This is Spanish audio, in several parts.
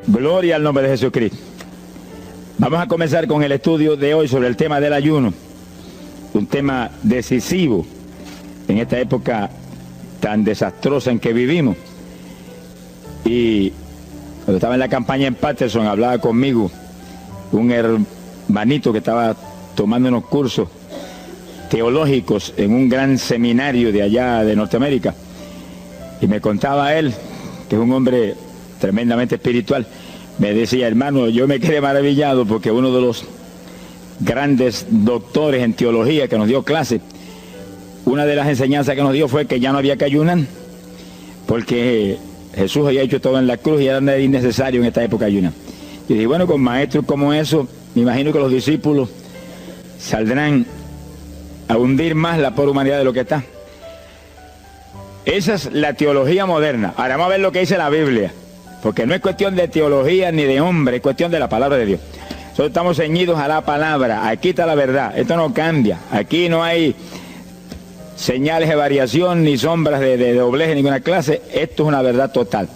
Gloria al nombre de Jesucristo. Vamos a comenzar con el estudio de hoy sobre el tema del ayuno, un tema decisivo en esta época tan desastrosa en que vivimos. Y cuando estaba en la campaña en Patterson, hablaba conmigo un hermanito que estaba tomando unos cursos teológicos en un gran seminario de allá de Norteamérica, y me contaba él, que es un hombre tremendamente espiritual, me decía: hermano, yo me quedé maravillado porque uno de los grandes doctores en teología que nos dio clase, una de las enseñanzas que nos dio fue que ya no había que ayunar, porque Jesús había hecho todo en la cruz y era innecesario en esta época ayunar. Y dije, bueno, con maestros como eso, me imagino que los discípulos saldrán a hundir más la pobre humanidad de lo que está. Esa es la teología moderna. Ahora vamos a ver lo que dice la Biblia, porque no es cuestión de teología ni de hombre, es cuestión de la palabra de Dios. Nosotros estamos ceñidos a la palabra, aquí está la verdad, esto no cambia, aquí no hay señales de variación ni sombras de doblez de ninguna clase, esto es una verdad total.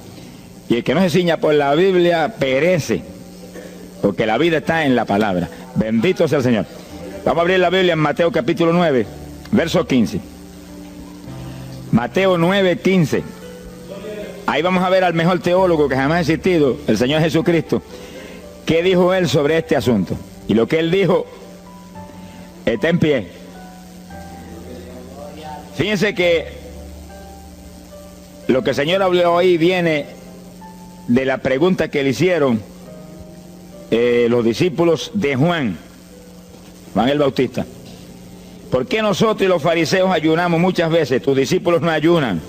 Y el que no se ciña por la Biblia perece, porque la vida está en la palabra. Bendito sea el Señor. Vamos a abrir la Biblia en Mateo capítulo 9, verso 15. Mateo 9, 15. Ahí vamos a ver al mejor teólogo que jamás ha existido, el Señor Jesucristo. ¿Qué dijo Él sobre este asunto? Y lo que Él dijo está en pie. Fíjense que lo que el Señor habló ahí viene de la pregunta que le hicieron los discípulos de Juan el Bautista. ¿Por qué nosotros y los fariseos ayunamos muchas veces? Tus discípulos no ayunan,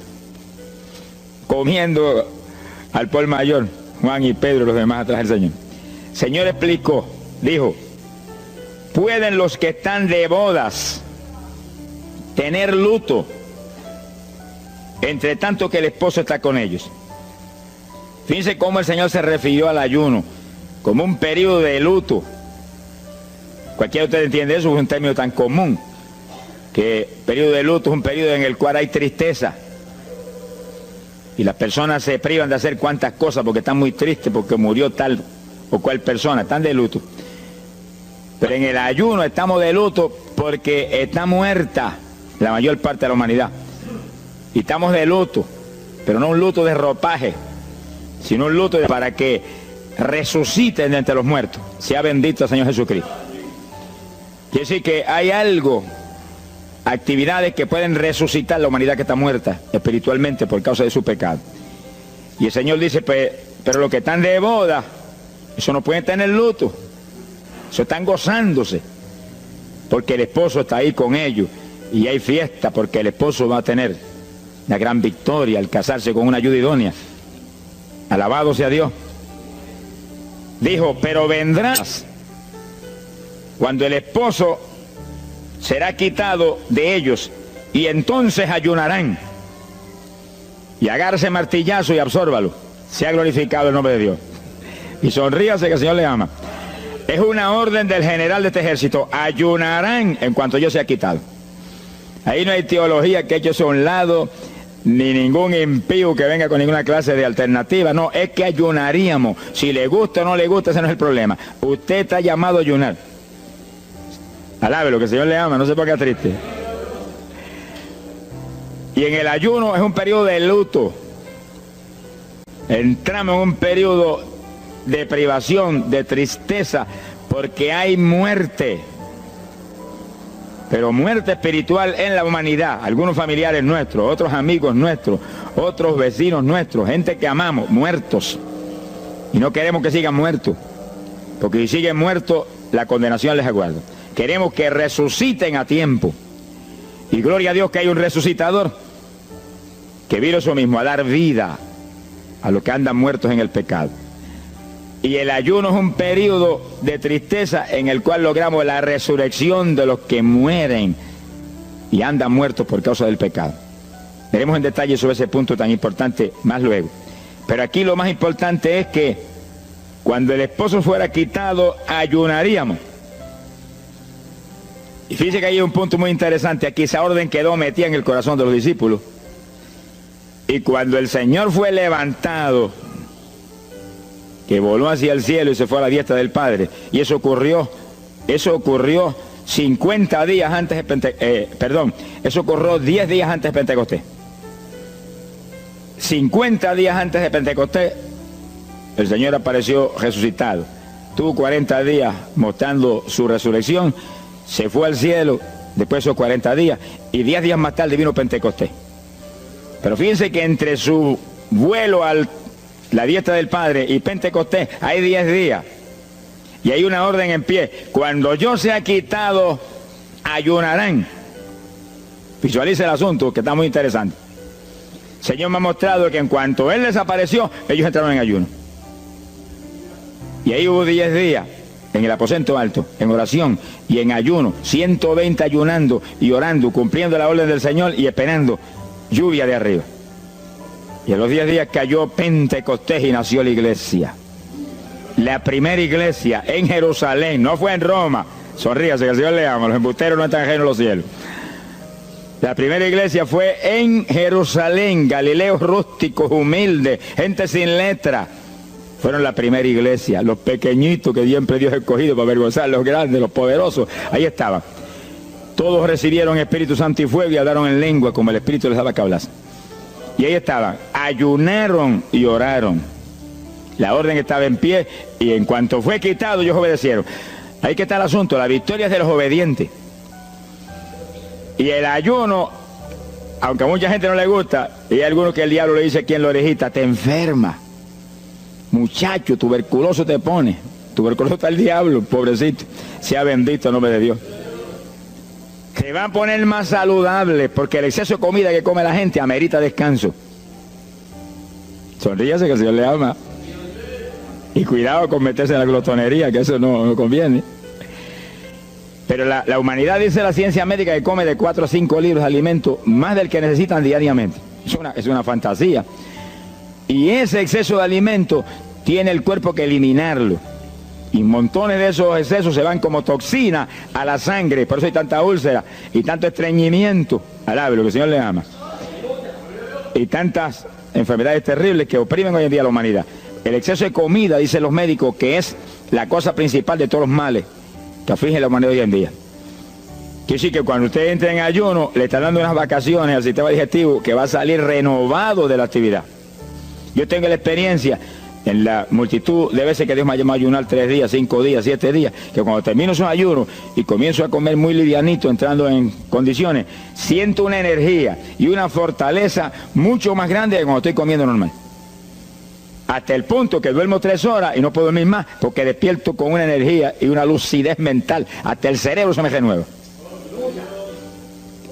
comiendo al por mayor, Juan y Pedro y los demás atrás del Señor. El Señor explicó, dijo: ¿pueden los que están de bodas tener luto entre tanto que el esposo está con ellos? Fíjense cómo el Señor se refirió al ayuno como un periodo de luto. Cualquiera de ustedes entiende eso, es un término tan común, que periodo de luto es un periodo en el cual hay tristeza y las personas se privan de hacer cuantas cosas porque están muy tristes porque murió tal o cual persona, están de luto. Pero en el ayuno estamos de luto porque está muerta la mayor parte de la humanidad, y estamos de luto, pero no un luto de ropaje, sino un luto para que resuciten de entre los muertos. Sea bendito el Señor Jesucristo. Quiere decir que hay algo, actividades que pueden resucitar la humanidad que está muerta espiritualmente por causa de su pecado. Y el Señor dice, pero los que están de boda, eso no pueden tener luto, eso están gozándose, porque el esposo está ahí con ellos, y hay fiesta porque el esposo va a tener una gran victoria al casarse con una ayuda idónea. Alabado sea Dios. Dijo, pero vendrás cuando el esposo será quitado de ellos, y entonces ayunarán. Y agárrese martillazo y absórbalo. Sea glorificado el nombre de Dios. Y sonríase que el Señor le ama. Es una orden del general de este ejército. Ayunarán en cuanto yo sea quitado. Ahí no hay teología que eche a un lado, ni ningún impío que venga con ninguna clase de alternativa. No, es que ayunaríamos. Si le gusta o no le gusta, ese no es el problema. Usted está llamado a ayunar. Alábelo, que el Señor le ama, no se ponga triste. Y en el ayuno es un periodo de luto. Entramos en un periodo de privación, de tristeza, porque hay muerte. Pero muerte espiritual en la humanidad. Algunos familiares nuestros, otros amigos nuestros, otros vecinos nuestros, gente que amamos, muertos. Y no queremos que sigan muertos, porque si siguen muertos, la condenación les aguarda. Queremos que resuciten a tiempo. Y gloria a Dios que hay un resucitador que vino eso mismo, a dar vida a los que andan muertos en el pecado. Y el ayuno es un periodo de tristeza en el cual logramos la resurrección de los que mueren y andan muertos por causa del pecado. Veremos en detalle sobre ese punto tan importante más luego. Pero aquí lo más importante es que cuando el esposo fuera quitado, ayunaríamos. Y fíjense que hay un punto muy interesante aquí. Esa orden quedó metida en el corazón de los discípulos. Y cuando el Señor fue levantado, que voló hacia el cielo y se fue a la diestra del Padre. Y eso ocurrió 50 días antes de Pentecostés, eso ocurrió 10 días antes de Pentecostés. 50 días antes de Pentecostés, el Señor apareció resucitado. Tuvo 40 días mostrando su resurrección, se fue al cielo, después de esos 40 días, y 10 días más tarde vino Pentecostés. Pero fíjense que entre su vuelo a la diestra del Padre y Pentecostés hay 10 días. Y hay una orden en pie. Cuando yo sea quitado, ayunarán. Visualice el asunto, que está muy interesante. El Señor me ha mostrado que en cuanto Él desapareció, ellos entraron en ayuno. Y ahí hubo 10 días en el aposento alto, en oración y en ayuno, 120 ayunando y orando, cumpliendo la orden del Señor y esperando lluvia de arriba. Y en los 10 días cayó Pentecostés y nació la iglesia. La primera iglesia en Jerusalén, no fue en Roma. Sonríase, que el Señor le ama, los embusteros no están ajenos a los cielos. La primera iglesia fue en Jerusalén, galileos rústicos, humildes, gente sin letra. Fueron la primera iglesia, los pequeñitos que siempre Dios ha escogido para avergonzar, los grandes, los poderosos, ahí estaban. Todos recibieron Espíritu Santo y fuego y hablaron en lengua como el Espíritu les daba que hablasen. Y ahí estaban, ayunaron y oraron. La orden estaba en pie y en cuanto fue quitado ellos obedecieron. Ahí que está el asunto, la victoria es de los obedientes. Y el ayuno, aunque a mucha gente no le gusta, y hay algunos que el diablo le dice aquí en la orejita, te enferma. Muchacho, tuberculoso te pone. Tuberculoso está el diablo, pobrecito. Sea bendito el nombre de Dios. Se va a poner más saludable porque el exceso de comida que come la gente amerita descanso. Sonríase que el Señor le ama. Y cuidado con meterse en la glotonería, que eso no conviene. Pero la humanidad, dice la ciencia médica, que come de 4 a 5 libros de alimento, más del que necesitan diariamente. Es una fantasía. Y ese exceso de alimento tiene el cuerpo que eliminarlo. Y montones de esos excesos se van como toxina a la sangre. Por eso hay tanta úlcera y tanto estreñimiento. Alabe lo que el Señor le ama. Y tantas enfermedades terribles que oprimen hoy en día a la humanidad. El exceso de comida, dicen los médicos, que es la cosa principal de todos los males que afligen la humanidad hoy en día. Quiere decir que cuando usted entra en ayuno, le está dando unas vacaciones al sistema digestivo que va a salir renovado de la actividad. Yo tengo la experiencia en la multitud de veces que Dios me ha llamado a ayunar 3 días, 5 días, 7 días, que cuando termino esos ayunos y comienzo a comer muy livianito, entrando en condiciones, siento una energía y una fortaleza mucho más grande que cuando estoy comiendo normal. Hasta el punto que duermo 3 horas y no puedo dormir más porque despierto con una energía y una lucidez mental. Hasta el cerebro se me renueva.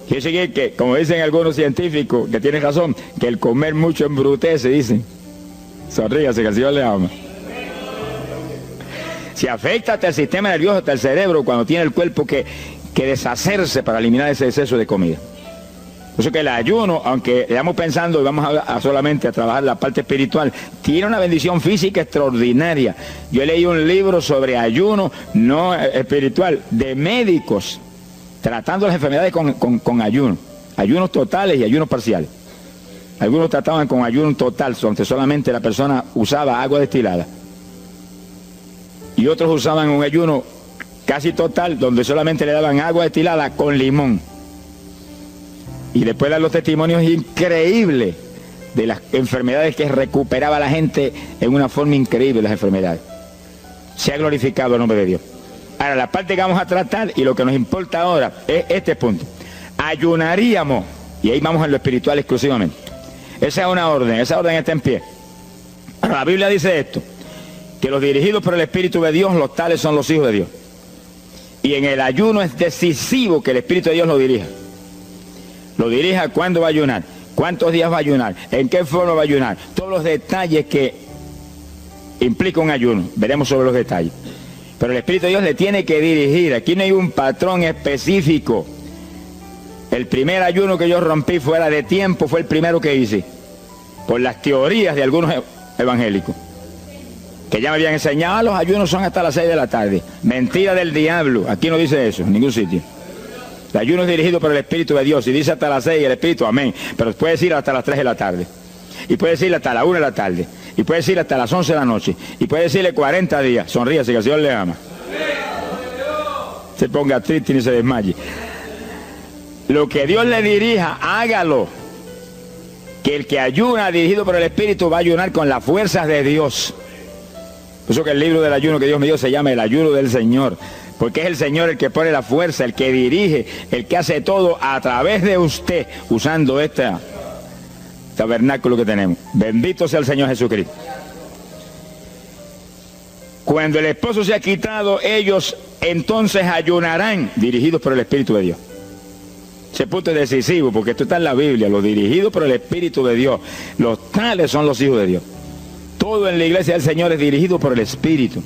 Quiere decir que, como dicen algunos científicos, que tienen razón, que el comer mucho embrutece, dicen. Sonríase, que el Señor le ama. Si afecta hasta el sistema nervioso, hasta el cerebro, cuando tiene el cuerpo que deshacerse para eliminar ese exceso de comida. Por eso que el ayuno, aunque estamos pensando y vamos a solamente a trabajar la parte espiritual, tiene una bendición física extraordinaria. Yo leí un libro sobre ayuno, no espiritual, de médicos, tratando las enfermedades con ayuno. Ayunos totales y ayunos parciales. Algunos trataban con ayuno total, donde solamente la persona usaba agua destilada. Y otros usaban un ayuno casi total, donde solamente le daban agua destilada con limón. Y después dan los testimonios increíbles de las enfermedades que recuperaba la gente en una forma increíble, las enfermedades. Se ha glorificado el nombre de Dios. Ahora, la parte que vamos a tratar y lo que nos importa ahora es este punto. Ayunaríamos, y ahí vamos en lo espiritual exclusivamente. Esa es una orden, esa orden está en pie. Ahora, la Biblia dice esto, que los dirigidos por el Espíritu de Dios, los tales son los hijos de Dios. Y en el ayuno es decisivo que el Espíritu de Dios lo dirija. Lo dirija cuándo va a ayunar, cuántos días va a ayunar, en qué forma va a ayunar, todos los detalles que implica un ayuno, veremos sobre los detalles. Pero el Espíritu de Dios le tiene que dirigir, aquí no hay un patrón específico. El primer ayuno que yo rompí fuera de tiempo fue el primero que hice, por las teorías de algunos evangélicos, que ya me habían enseñado, los ayunos son hasta las 6 de la tarde. Mentira del diablo, aquí no dice eso, en ningún sitio. El ayuno es dirigido por el Espíritu de Dios, y dice hasta las 6 el Espíritu, amén, pero puede decir hasta las 3 de la tarde, y puede decir hasta la 1 de la tarde, y puede decirle hasta las 11 de la noche, y puede decirle 40 días, sonríase que el Señor le ama. Se ponga triste ni se desmaye. Lo que Dios le dirija, hágalo. Que el que ayuna dirigido por el Espíritu va a ayunar con las fuerzas de Dios. Por eso que el libro del ayuno que Dios me dio se llama el ayuno del Señor. Porque es el Señor el que pone la fuerza, el que dirige, el que hace todo a través de usted, usando este tabernáculo que tenemos. Bendito sea el Señor Jesucristo. Cuando el esposo se ha quitado, ellos entonces ayunarán, dirigidos por el Espíritu de Dios. Ese punto es decisivo, porque esto está en la Biblia, los dirigidos por el Espíritu de Dios. Los tales son los hijos de Dios. Todo en la iglesia del Señor es dirigido por el Espíritu.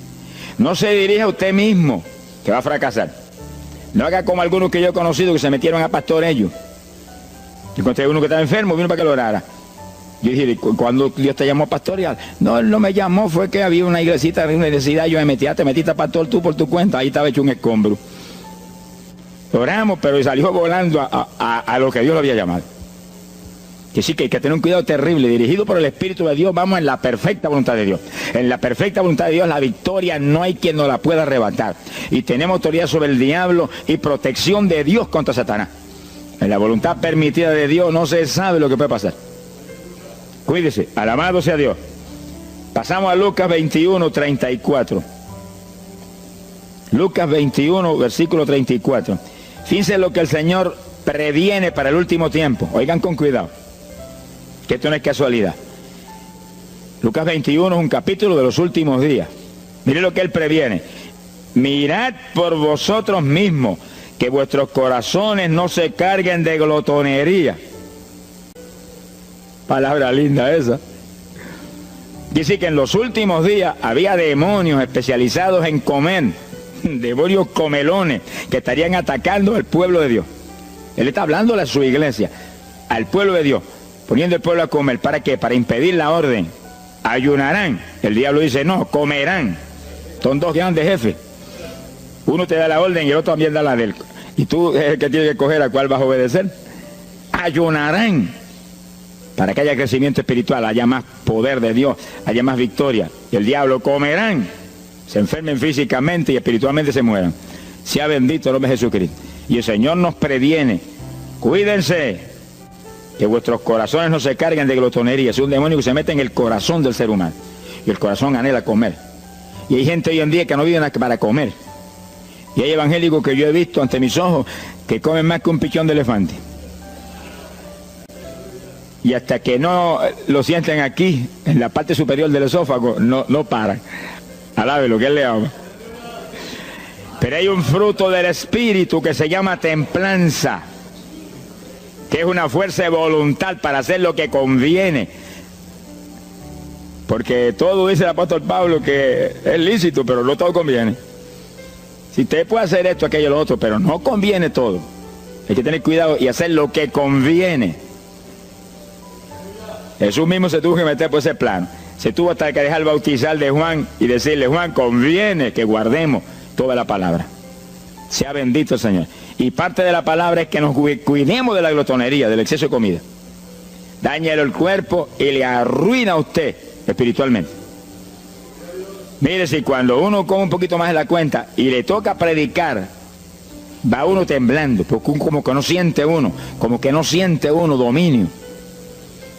No se dirija a usted mismo, que va a fracasar. No haga como algunos que yo he conocido que se metieron a pastor ellos. Yo encontré uno que estaba enfermo, vino para que lo orara. Yo dije, ¿cuándo Dios te llamó a pastorear? No, él no me llamó, fue que había una iglesita, una necesidad, yo me metí, te metiste a pastor tú por tu cuenta, ahí estaba hecho un escombro. Oramos, pero salió volando a lo que Dios lo había llamado. Que sí, que hay que tener un cuidado terrible, dirigido por el Espíritu de Dios, vamos en la perfecta voluntad de Dios. En la perfecta voluntad de Dios, la victoria no hay quien nos la pueda arrebatar. Y tenemos autoridad sobre el diablo y protección de Dios contra Satanás. En la voluntad permitida de Dios no se sabe lo que puede pasar. Cuídese, alabado sea Dios. Pasamos a Lucas 21, 34. Lucas 21, versículo 34. Fíjense lo que el Señor previene para el último tiempo. Oigan con cuidado, que esto no es casualidad. Lucas 21 es un capítulo de los últimos días. Miren lo que Él previene. Mirad por vosotros mismos, que vuestros corazones no se carguen de glotonería. Palabra linda esa. Dice que en los últimos días había demonios especializados en comer, demonios comelones que estarían atacando al pueblo de Dios. Él está hablándole a su iglesia, al pueblo de Dios, poniendo al pueblo a comer. ¿Para qué? Para impedir la orden. Ayunarán. El diablo dice, no, comerán. Son dos grandes jefes. Uno te da la orden y el otro también da la de él. Y tú es el que tienes que escoger a cuál vas a obedecer. Ayunarán. Para que haya crecimiento espiritual, haya más poder de Dios, haya más victoria. Y el diablo comerán. Se enfermen físicamente y espiritualmente se mueran. Sea bendito el nombre de Jesucristo. Y el Señor nos previene. Cuídense, que vuestros corazones no se carguen de glotonería. Es un demonio que se mete en el corazón del ser humano. Y el corazón anhela comer. Y hay gente hoy en día que no vive para comer. Y hay evangélicos que yo he visto ante mis ojos que comen más que un pichón de elefante. Y hasta que no lo sienten aquí, en la parte superior del esófago, no paran. Alabe lo que Él le ama. Pero hay un fruto del Espíritu que se llama templanza, que es una fuerza de voluntad para hacer lo que conviene. Porque todo dice el apóstol Pablo que es lícito, pero no todo conviene. Si usted puede hacer esto, aquello, lo otro, pero no conviene todo. Hay que tener cuidado y hacer lo que conviene. Jesús mismo se tuvo que meter por ese plano. Se tuvo hasta que dejar bautizar de Juan y decirle, Juan, conviene que guardemos toda la palabra. Sea bendito el Señor. Y parte de la palabra es que nos cuidemos de la glotonería, del exceso de comida. Daña el cuerpo y le arruina a usted espiritualmente. Mire, si cuando uno come un poquito más de la cuenta y le toca predicar, va uno temblando, porque como que no siente uno dominio.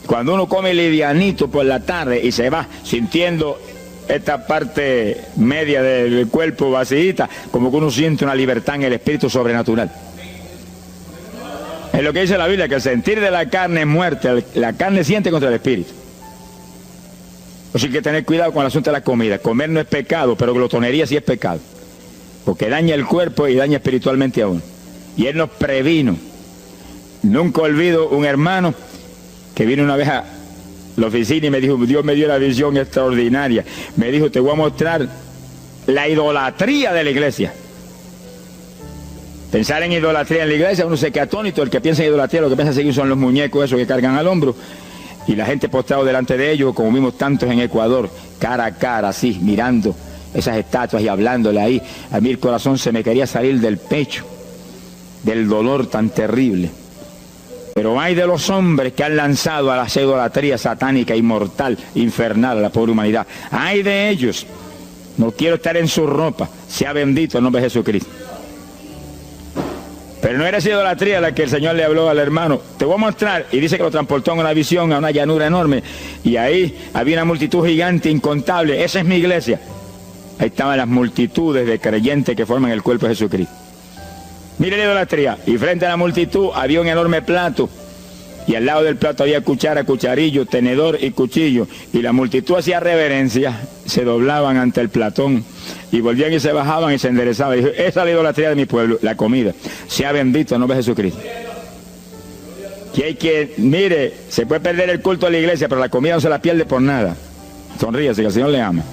Cuando uno come livianito por la tarde y se va sintiendo esta parte media del cuerpo vacíita, como que uno siente una libertad en el espíritu sobrenatural. Es lo que dice la Biblia, que el sentir de la carne es muerte, la carne siente contra el espíritu. Así que hay que tener cuidado con el asunto de la comida. Comer no es pecado, pero glotonería sí es pecado, porque daña el cuerpo y daña espiritualmente a uno. Y Él nos previno. Nunca olvido un hermano que vino una vez a la oficina y me dijo, Dios me dio la visión extraordinaria. Me dijo, te voy a mostrar la idolatría de la iglesia. Pensar en idolatría en la iglesia, uno se queda atónito. El que piensa en idolatría, lo que piensa seguir son los muñecos esos que cargan al hombro. Y la gente postrado delante de ellos, como vimos tantos en Ecuador, cara a cara, así, mirando esas estatuas y hablándole ahí. A mí el corazón se me quería salir del pecho, del dolor tan terrible. Pero hay de los hombres que han lanzado a la idolatría satánica, inmortal, infernal a la pobre humanidad. Hay de ellos. No quiero estar en su ropa. Sea bendito el nombre de Jesucristo. Pero no era esa idolatría la que el Señor le habló al hermano. Te voy a mostrar. Y dice que lo transportó en una visión a una llanura enorme. Y ahí había una multitud gigante, incontable. Esa es mi iglesia. Ahí estaban las multitudes de creyentes que forman el cuerpo de Jesucristo. Mire la idolatría. Y frente a la multitud había un enorme plato. Y al lado del plato había cuchara, cucharillo, tenedor y cuchillo. Y la multitud hacía reverencia, se doblaban ante el platón. Y volvían y se bajaban y se enderezaban. Y dijo, esa es la idolatría de mi pueblo, la comida. Sea bendito el nombre de Jesucristo. Que hay que, mire, se puede perder el culto de la iglesia, pero la comida no se la pierde por nada. Sonríase, que el Señor le ama.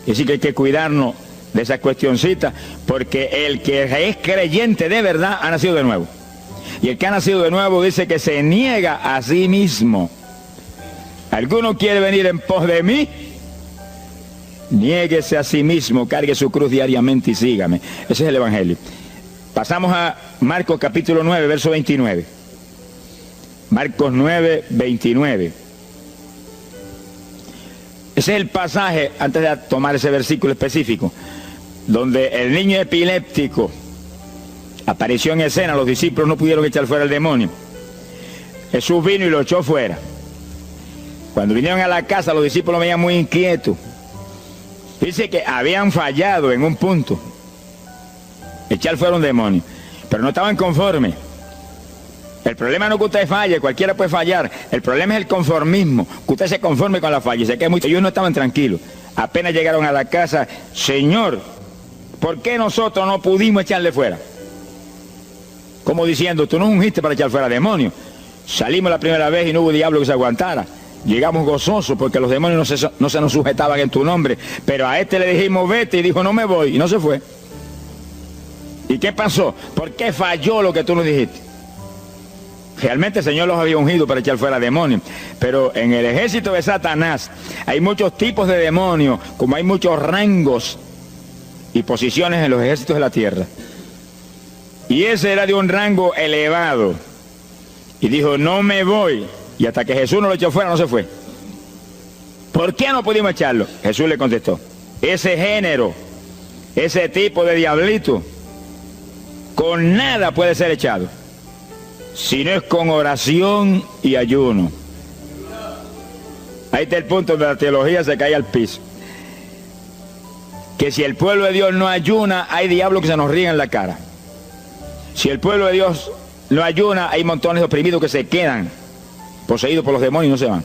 Y así que hay que cuidarnos de esas cuestioncitas, porque el que es creyente de verdad ha nacido de nuevo. Y el que ha nacido de nuevo dice que se niega a sí mismo. ¿Alguno quiere venir en pos de mí? Niéguese a sí mismo, cargue su cruz diariamente y sígame. Ese es el Evangelio. Pasamos a Marcos capítulo 9, verso 29. Marcos 9, 29. Ese es el pasaje, antes de tomar ese versículo específico, donde el niño epiléptico apareció en escena. Los discípulos no pudieron echar fuera el demonio. Jesús vino y lo echó fuera. Cuando vinieron a la casa, los discípulos lo veían muy inquietos. Dice que habían fallado en un punto, echar fuera un demonio, pero no estaban conformes. El problema no es que usted falle, cualquiera puede fallar. El problema es el conformismo, que usted se conforme con la falla. Sé que ellos no estaban tranquilos. Apenas llegaron a la casa, Señor, ¿por qué nosotros no pudimos echarle fuera? Como diciendo, tú no ungiste para echar fuera demonios. Salimos la primera vez y no hubo diablo que se aguantara. Llegamos gozosos porque los demonios no se nos sujetaban en tu nombre. Pero a este le dijimos, vete, y dijo, no me voy, y no se fue. ¿Y qué pasó? ¿Por qué falló lo que tú nos dijiste? Realmente el Señor los había ungido para echar fuera demonios. Pero en el ejército de Satanás hay muchos tipos de demonios, como hay muchos rangos y posiciones en los ejércitos de la tierra. Y ese era de un rango elevado. Y dijo, no me voy. Y hasta que Jesús no lo echó fuera, no se fue. ¿Por qué no pudimos echarlo? Jesús le contestó, ese género, ese tipo de diablito, con nada puede ser echado, si no es con oración y ayuno. Ahí está el punto donde la teología se cae al piso. Que si el pueblo de Dios no ayuna, hay diablos que se nos ríen en la cara. Si el pueblo de Dios no ayuna, hay montones de oprimidos que se quedan poseídos por los demonios y no se van.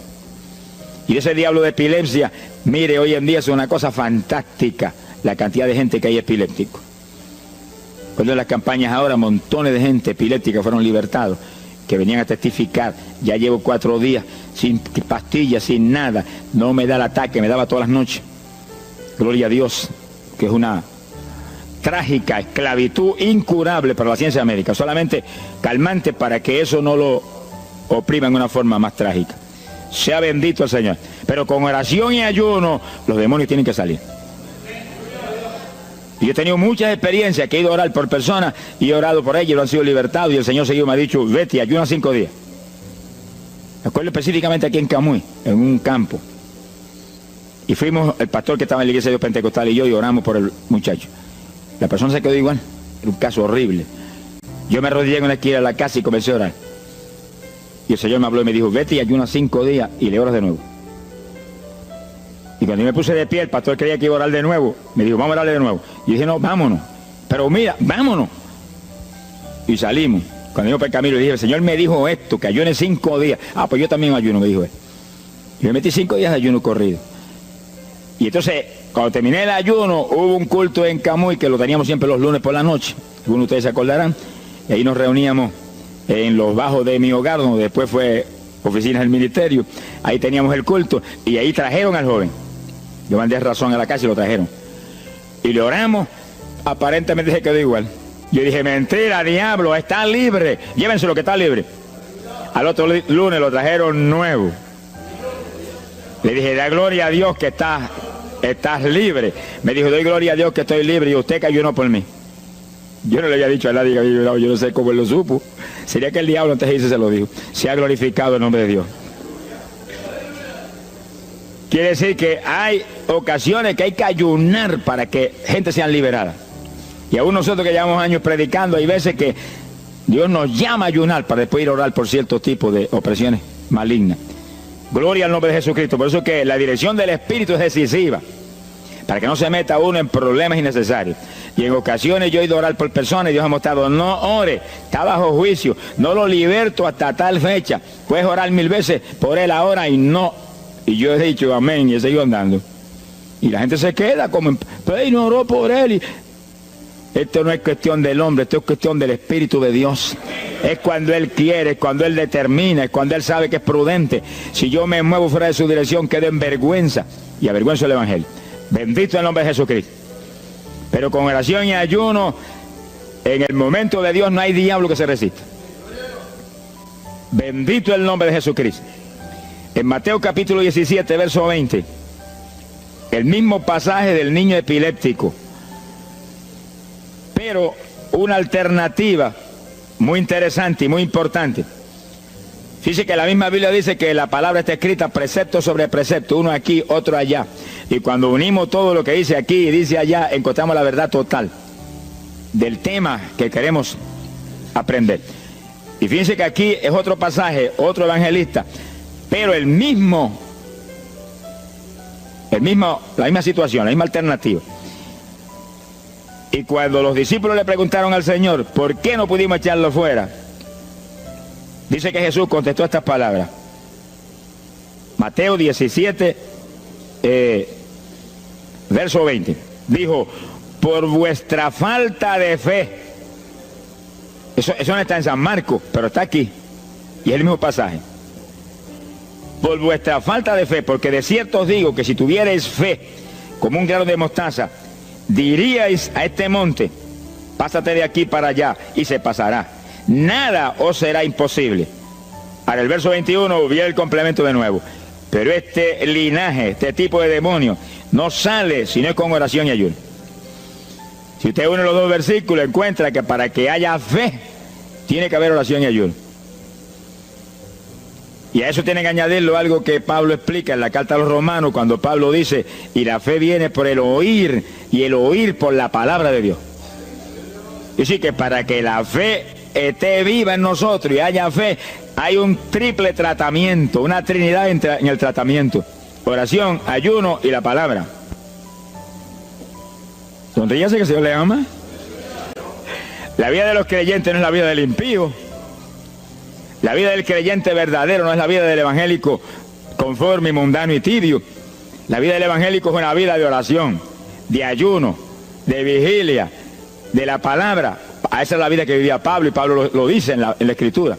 Y ese diablo de epilepsia, mire, hoy en día es una cosa fantástica la cantidad de gente que hay epiléptico. Cuando en las campañas ahora, montones de gente epiléptica fueron libertados, que venían a testificar, ya llevo 4 días sin pastillas, sin nada, no me da el ataque, me daba todas las noches. Gloria a Dios, que es una trágica esclavitud incurable para la ciencia médica, solamente calmante para que eso no lo oprima en una forma más trágica. Sea bendito el Señor. Pero con oración y ayuno, los demonios tienen que salir. Y yo he tenido muchas experiencias que he ido a orar por personas y he orado por ellos y lo han sido libertados, y el Señor seguido me ha dicho, vete, ayuna 5 días. Me acuerdo específicamente aquí en Camuy, en un campo. Y fuimos, el pastor que estaba en la iglesia de Dios Pentecostal y yo, y oramos por el muchacho. La persona se quedó igual. Era un caso horrible. Yo me arrodillé en una esquina de la casa y comencé a orar. Y el Señor me habló y me dijo, vete y ayuna 5 días y le oras de nuevo. Y cuando yo me puse de pie, el pastor creía que iba a orar de nuevo. Me dijo, vamos a orarle de nuevo. Y dije, no, vámonos. Pero mira, vámonos. Y salimos. Cuando yo por el camino le dije, el Señor me dijo esto, que ayune 5 días. Ah, pues yo también ayuno, me dijo él. Y me metí 5 días de ayuno corrido. Y entonces, cuando terminé el ayuno, hubo un culto en Camuy, que lo teníamos siempre los lunes por la noche. Algunos de ustedes se acordarán. Y ahí nos reuníamos en los bajos de mi hogar, donde después fue oficinas del ministerio. Ahí teníamos el culto y ahí trajeron al joven. Yo mandé razón a la casa y lo trajeron. Y le oramos, aparentemente se quedó igual. Yo dije, mentira, diablo, está libre. Llévense lo que está libre. Al otro lunes lo trajeron nuevo. Le dije, da gloria a Dios que estás libre. Me dijo, doy gloria a Dios que estoy libre y usted que ayunó por mí. Yo no le había dicho a nadie que había ayunado, yo no sé cómo él lo supo. Sería que el diablo antes de irse se lo dijo. Se ha glorificado el nombre de Dios. Quiere decir que hay ocasiones que hay que ayunar para que gente sea liberada. Y aún nosotros que llevamos años predicando, hay veces que Dios nos llama a ayunar para después ir a orar por ciertos tipos de opresiones malignas. Gloria al nombre de Jesucristo. Por eso que la dirección del Espíritu es decisiva, para que no se meta uno en problemas innecesarios. Y en ocasiones yo he ido a orar por personas y Dios ha mostrado, no ore, está bajo juicio, no lo liberto hasta tal fecha. Puedes orar 1000 veces por él ahora y no. Y yo he dicho amén y he seguido andando. Y la gente se queda como, pero no oró por él. Y esto no es cuestión del hombre, esto es cuestión del Espíritu de Dios. Es cuando Él quiere, es cuando Él determina, es cuando Él sabe que es prudente. Si yo me muevo fuera de su dirección, quedo en vergüenza y avergüenzo el Evangelio. Bendito el nombre de Jesucristo. Pero con oración y ayuno, en el momento de Dios no hay diablo que se resista. Bendito el nombre de Jesucristo. En Mateo capítulo 17, verso 20, el mismo pasaje del niño epiléptico, pero una alternativa muy interesante y muy importante. Fíjese que la misma Biblia dice que la palabra está escrita precepto sobre precepto, uno aquí, otro allá. Y cuando unimos todo lo que dice aquí y dice allá, encontramos la verdad total del tema que queremos aprender. Y fíjense que aquí es otro pasaje, otro evangelista, pero la misma situación, la misma alternativa. Y cuando los discípulos le preguntaron al Señor, ¿por qué no pudimos echarlo fuera? Dice que Jesús contestó estas palabras. Mateo 17, verso 20. Dijo, por vuestra falta de fe. Eso no está en San Marcos, pero está aquí. Y es el mismo pasaje. Por vuestra falta de fe, porque de cierto os digo que si tuvierais fe como un grano de mostaza, diríais a este monte, pásate de aquí para allá, y se pasará. Nada os será imposible. Ahora el verso 21 viene el complemento de nuevo. Pero este linaje, este tipo de demonio, no sale si no es con oración y ayuno. Si usted une los dos versículos, encuentra que para que haya fe, tiene que haber oración y ayuno. Y a eso tiene que añadirlo algo que Pablo explica en la carta a los Romanos, cuando Pablo dice, y la fe viene por el oír, y el oír por la palabra de Dios. Y sí que para que la fe esté viva en nosotros y haya fe, hay un triple tratamiento, una trinidad en el tratamiento: oración, ayuno y la palabra. Sonríase que el Señor le ama. La vida de los creyentes no es la vida del impío. La vida del creyente verdadero no es la vida del evangélico conforme, mundano y tibio. La vida del evangélico es una vida de oración, de ayuno, de vigilia, de la palabra. Esa es la vida que vivía Pablo, y Pablo lo dice en la Escritura,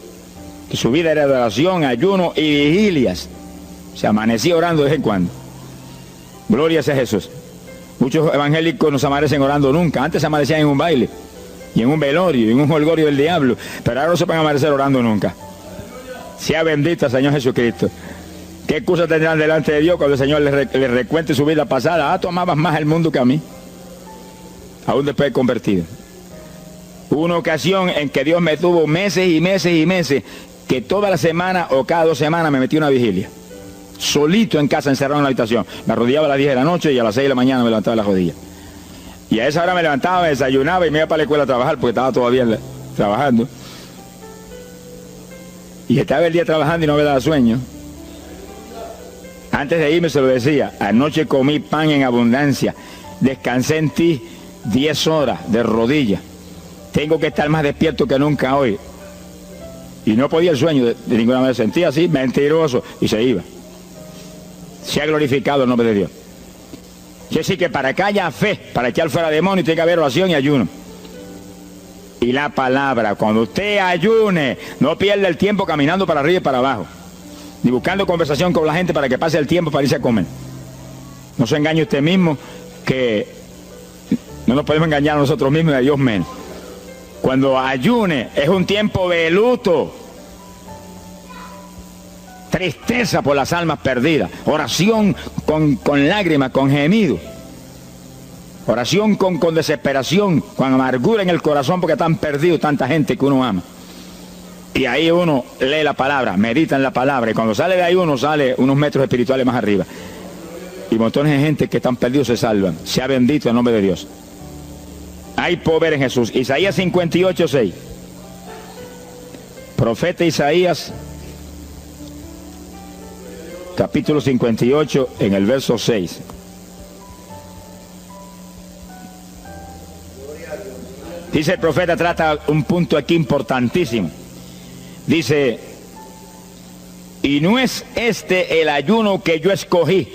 que su vida era de oración, ayuno y vigilias. Se amanecía orando de vez en cuando. Gloria sea Jesús. Muchos evangélicos no se amanecen orando nunca. Antes se amanecían en un baile, y en un velorio, y en un holgorio del diablo, pero ahora no se van a amanecer orando nunca. Sea bendito el Señor Jesucristo. ¿Qué excusa tendrán delante de Dios cuando el Señor les recuente su vida pasada? Tú amabas más el mundo que a mí, aún después de convertido. Hubo una ocasión en que Dios me tuvo meses y meses y meses, que toda la semana o cada 2 semanas me metí una vigilia, solito en casa, encerrado en la habitación. Me arrodillaba a las 10 de la noche y a las 6 de la mañana me levantaba las rodillas. Y a esa hora me levantaba, me desayunaba y me iba para la escuela a trabajar, porque estaba todavía trabajando. Y estaba el día trabajando y no me daba sueño. Antes de irme se lo decía, anoche comí pan en abundancia, descansé en ti 10 horas de rodillas. Tengo que estar más despierto que nunca hoy. Y no podía el sueño de ninguna manera. Sentía así, mentiroso, y se iba. Se ha glorificado el nombre de Dios. Quiere decir que para que haya fe, para echar fuera demonios, tiene que haber oración y ayuno. Y la palabra, cuando usted ayune, no pierda el tiempo caminando para arriba y para abajo, ni buscando conversación con la gente para que pase el tiempo para irse a comer. No se engañe usted mismo, que no nos podemos engañar a nosotros mismos y a Dios menos. Cuando ayune es un tiempo de luto, tristeza por las almas perdidas, oración con lágrimas, con gemidos. Oración con desesperación, con amargura en el corazón porque están perdidos tanta gente que uno ama. Y ahí uno lee la palabra, medita en la palabra, y cuando sale de ahí uno sale unos metros espirituales más arriba. Y montones de gente que están perdidos se salvan. Sea bendito el nombre de Dios. Hay poder en Jesús. Isaías 58:6. Profeta Isaías, capítulo 58, en el verso 6. Dice el profeta, trata un punto aquí importantísimo. Dice, y no es este el ayuno que yo escogí.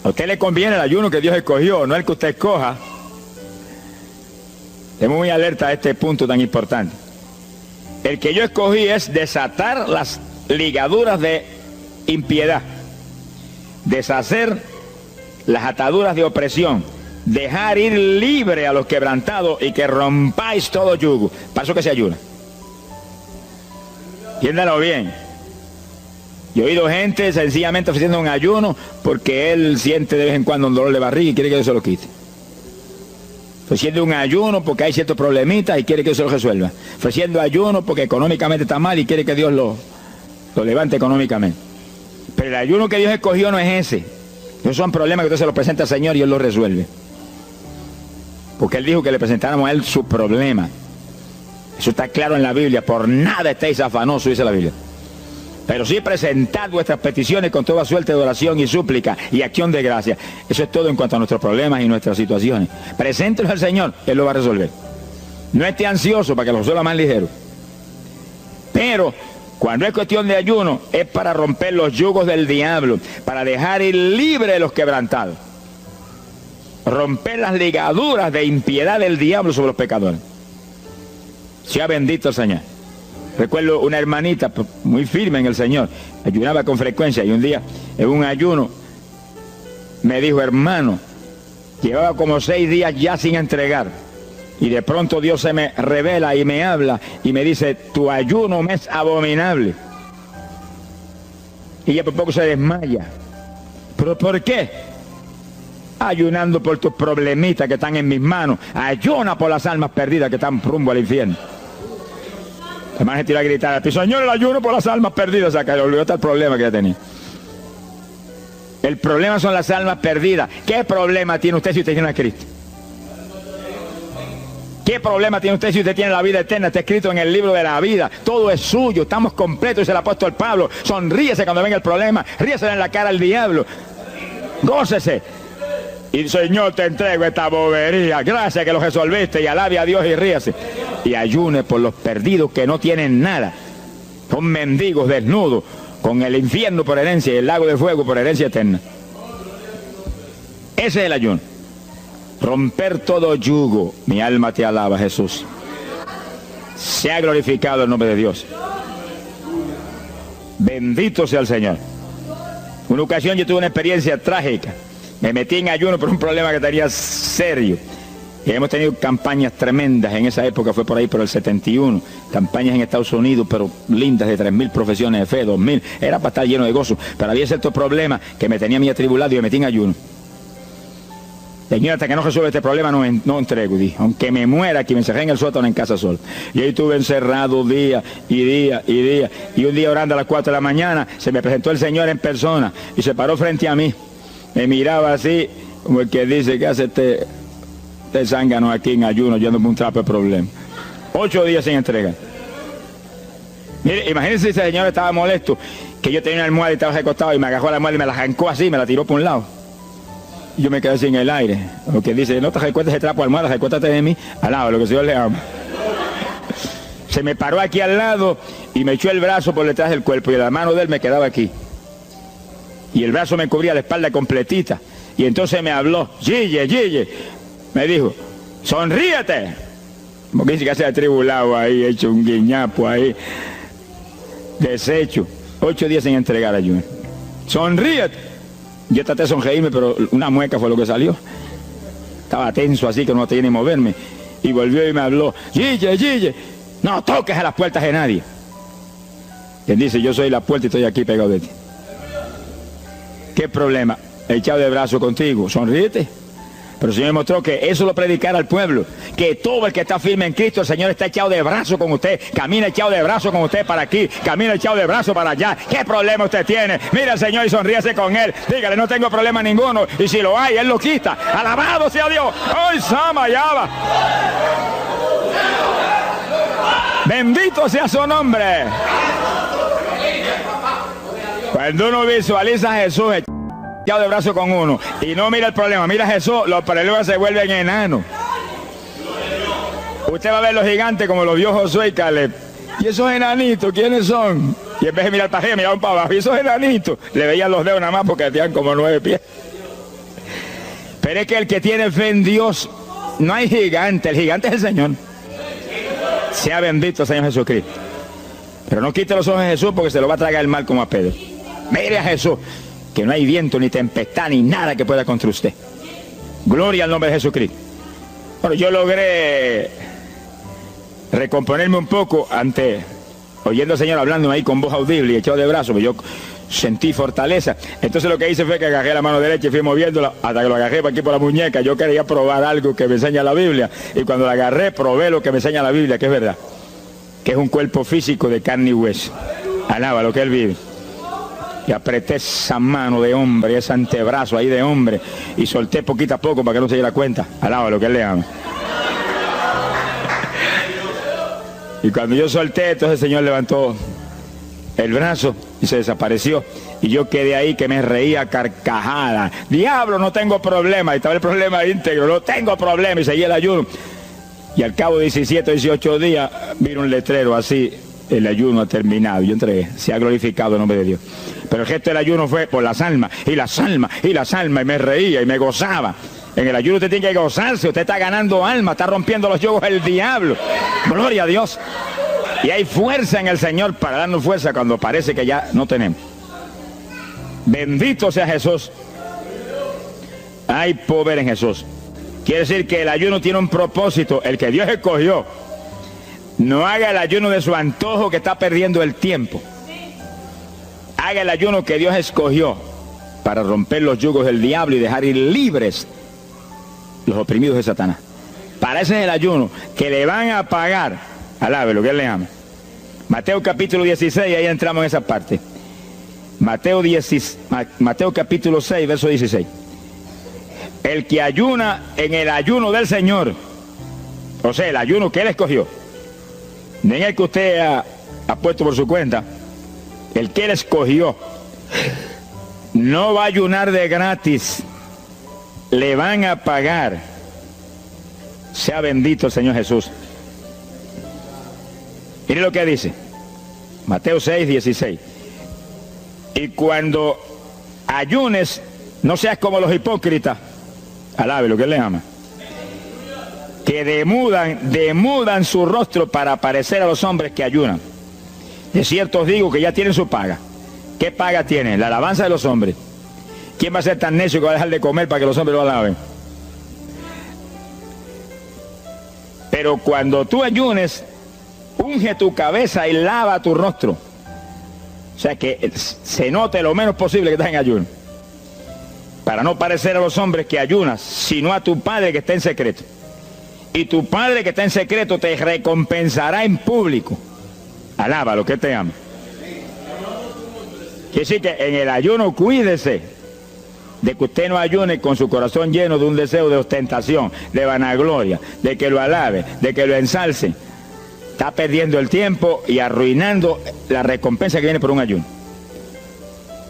A usted le conviene el ayuno que Dios escogió, no el que usted escoja. Estemos muy alerta a este punto tan importante. El que yo escogí es desatar las ligaduras de impiedad, deshacer las ataduras de opresión, dejar ir libre a los quebrantados y que rompáis todo yugo. Para eso que se ayuna. Entiéndalo bien. Yo he oído gente sencillamente ofreciendo un ayuno porque él siente de vez en cuando un dolor de barriga y quiere que Dios se lo quite. Ofreciendo un ayuno porque hay ciertos problemitas y quiere que Dios se lo resuelva. Ofreciendo ayuno porque económicamente está mal y quiere que Dios lo levante económicamente. Pero el ayuno que Dios escogió no es ese. Esos son problemas que usted se los presenta al Señor y Él los resuelve. Porque Él dijo que le presentáramos a Él su problema. Eso está claro en la Biblia. Por nada estéis afanosos, dice la Biblia. Pero sí presentad vuestras peticiones con toda suerte de oración y súplica y acción de gracia. Eso es todo en cuanto a nuestros problemas y nuestras situaciones. Preséntelos al Señor, Él lo va a resolver. No esté ansioso para que lo resuelva más ligero. Pero cuando es cuestión de ayuno, es para romper los yugos del diablo, para dejar ir libre a los quebrantados. Romper las ligaduras de impiedad del diablo sobre los pecadores. Sea bendito el Señor. Recuerdo una hermanita muy firme en el Señor, ayunaba con frecuencia y un día en un ayuno me dijo, hermano, llevaba como 6 días ya sin entregar y de pronto Dios se me revela y me habla y me dice, tu ayuno me es abominable. Y ella por poco se desmaya. ¿Pero por qué? Ayunando por tus problemitas que están en mis manos. Ayuna por las almas perdidas que están rumbo al infierno. La hermana se tiró a gritar al piso, Señor, el ayuno por las almas perdidas. O sea, que le olvidó hasta el problema que ya tenía. El problema son las almas perdidas. ¿Qué problema tiene usted si usted tiene a Cristo? ¿Qué problema tiene usted si usted tiene la vida eterna? Está escrito en el libro de la vida. Todo es suyo, estamos completos, dice el apóstol Pablo. Sonríese cuando venga el problema, ríese en la cara al diablo. Gócese. Y Señor, te entrego esta bobería. Gracias que lo resolviste y alabe a Dios y ríase. Y ayune por los perdidos que no tienen nada. Son mendigos desnudos, con el infierno por herencia y el lago de fuego por herencia eterna. Ese es el ayuno. Romper todo yugo. Mi alma te alaba, Jesús. Sea glorificado el nombre de Dios. Bendito sea el Señor. Una ocasión yo tuve una experiencia trágica. Me metí en ayuno por un problema que tenía serio. Y hemos tenido campañas tremendas. En esa época fue por ahí por el 71. Campañas en Estados Unidos, pero lindas, de 3.000 profesiones de fe, 2.000. Era para estar lleno de gozo. Pero había ciertos problemas que me tenía muy atribulado y me metí en ayuno. Señor, hasta que no resuelva este problema no entrego. Dije, aunque me muera aquí, me encerré en el sótano en casa solo. Y ahí estuve encerrado día y día y día. Y un día orando a las 4 de la mañana, se me presentó el Señor en persona y se paró frente a mí. Me miraba así, como el que dice, ¿qué hace este zángano aquí en ayuno, yéndome un trapo de problema? 8 días sin entregar. Mire, imagínense si ese señor estaba molesto, que yo tenía una almohada y estaba recostado y me agarró la almohada y me la arrancó así, me la tiró por un lado. Y yo me quedé sin el aire. Lo que dice, no te recuerdes ese trapo de almohada, recuéstate de mí, al lado, lo que Dios le ama. Se me paró aquí al lado y me echó el brazo por detrás del cuerpo y la mano de él me quedaba aquí. Y el brazo me cubría la espalda completita. Y entonces me habló, Gille, me dijo, sonríete. Como que dice que se ha atribulado ahí, hecho un guiñapo ahí, deshecho. 8 días sin entregar ayuno. Sonríete. Yo traté de sonreírme, pero una mueca fue lo que salió. Estaba tenso así que no tenía ni moverme. Y volvió y me habló, Gille, no toques a las puertas de nadie. Él dice, yo soy la puerta y estoy aquí pegado de ti. ¿Qué problema? Echado de brazo contigo, sonríete. Pero el Señor mostró que eso lo predicara al pueblo, que todo el que está firme en Cristo, el Señor está echado de brazo con usted, camina echado de brazo con usted para aquí, camina echado de brazo para allá. ¿Qué problema usted tiene? Mira al Señor y sonríese con Él, dígale, no tengo problema ninguno, y si lo hay, Él lo quita. Alabado sea Dios. ¡Ay, Sama Yaba! Bendito sea su nombre. Cuando uno visualiza a Jesús echado de brazo con uno y no mira el problema, mira a Jesús, los problemas se vuelven enanos. Usted va a ver los gigantes como los vio Josué y Caleb. ¿Y esos enanitos quiénes son? Y en vez de mirar para arriba, miraban para abajo. ¿Y esos enanitos? Le veían los dedos nada más porque tenían como 9 pies. Pero es que el que tiene fe en Dios, no hay gigante, el gigante es el Señor. Sea bendito el Señor Jesucristo. Pero no quite los ojos de Jesús porque se lo va a tragar el mal como a Pedro. Mire a Jesús, que no hay viento, ni tempestad, ni nada que pueda contra usted. Gloria al nombre de Jesucristo. Bueno, yo logré recomponerme un poco oyendo al Señor hablando ahí con voz audible y echado de brazos, pero yo sentí fortaleza. Entonces lo que hice fue que agarré la mano derecha y fui moviéndola hasta que lo agarré por aquí por la muñeca. Yo quería probar algo que me enseña la Biblia, y cuando la agarré probé lo que me enseña la Biblia, que es verdad, que es un cuerpo físico de carne y hueso. Alaba lo que Él vive. Y apreté esa mano de hombre, ese antebrazo ahí de hombre, y solté poquito a poco para que no se diera cuenta. Alaba lo que Él le ama. Y cuando yo solté, entonces el Señor levantó el brazo y se desapareció. Y yo quedé ahí que me reía a carcajada. Diablo, no tengo problema. Y estaba el problema íntegro, no tengo problema. Y seguí el ayuno. Y al cabo de 17 o 18 días, vino un letrero así: el ayuno ha terminado. Y yo entregué, se ha glorificado el nombre de Dios. Pero el gesto del ayuno fue por las almas, y las almas, y las almas, y me reía y me gozaba. En el ayuno usted tiene que gozarse, usted está ganando alma, está rompiendo los yugos del diablo. Gloria a Dios. Y hay fuerza en el Señor para darnos fuerza cuando parece que ya no tenemos. Bendito sea Jesús. Hay poder en Jesús. Quiere decir que el ayuno tiene un propósito, el que Dios escogió. No haga el ayuno de su antojo, que está perdiendo el tiempo. Haga el ayuno que Dios escogió para romper los yugos del diablo y dejar ir libres los oprimidos de Satanás. Para ese es el ayuno que le van a pagar. Alabe lo que Él le ama. Mateo capítulo 16, ahí entramos en esa parte. Mateo capítulo 6, verso 16. El que ayuna en el ayuno del Señor, o sea, el ayuno que Él escogió, no en el que usted ha puesto por su cuenta, el que Él escogió, no va a ayunar de gratis, le van a pagar. Sea bendito el Señor Jesús. Mire lo que dice Mateo 6, 16. Y cuando ayunes, no seas como los hipócritas. Alabe lo que Él le ama. Que demudan su rostro para parecer a los hombres que ayunan. De cierto os digo que ya tienen su paga. ¿Qué paga tienen? La alabanza de los hombres. ¿Quién va a ser tan necio que va a dejar de comer para que los hombres lo alaben? Pero cuando tú ayunes, unge tu cabeza y lava tu rostro. O sea, que se note lo menos posible que estás en ayuno. Para no parecer a los hombres que ayunas, sino a tu Padre que está en secreto. Y tu Padre que está en secreto te recompensará en público. Alaba lo que te ama. Quiere decir que en el ayuno cuídese de que usted no ayune con su corazón lleno de un deseo de ostentación, de vanagloria, de que lo alabe, de que lo ensalce. Está perdiendo el tiempo y arruinando la recompensa que viene por un ayuno.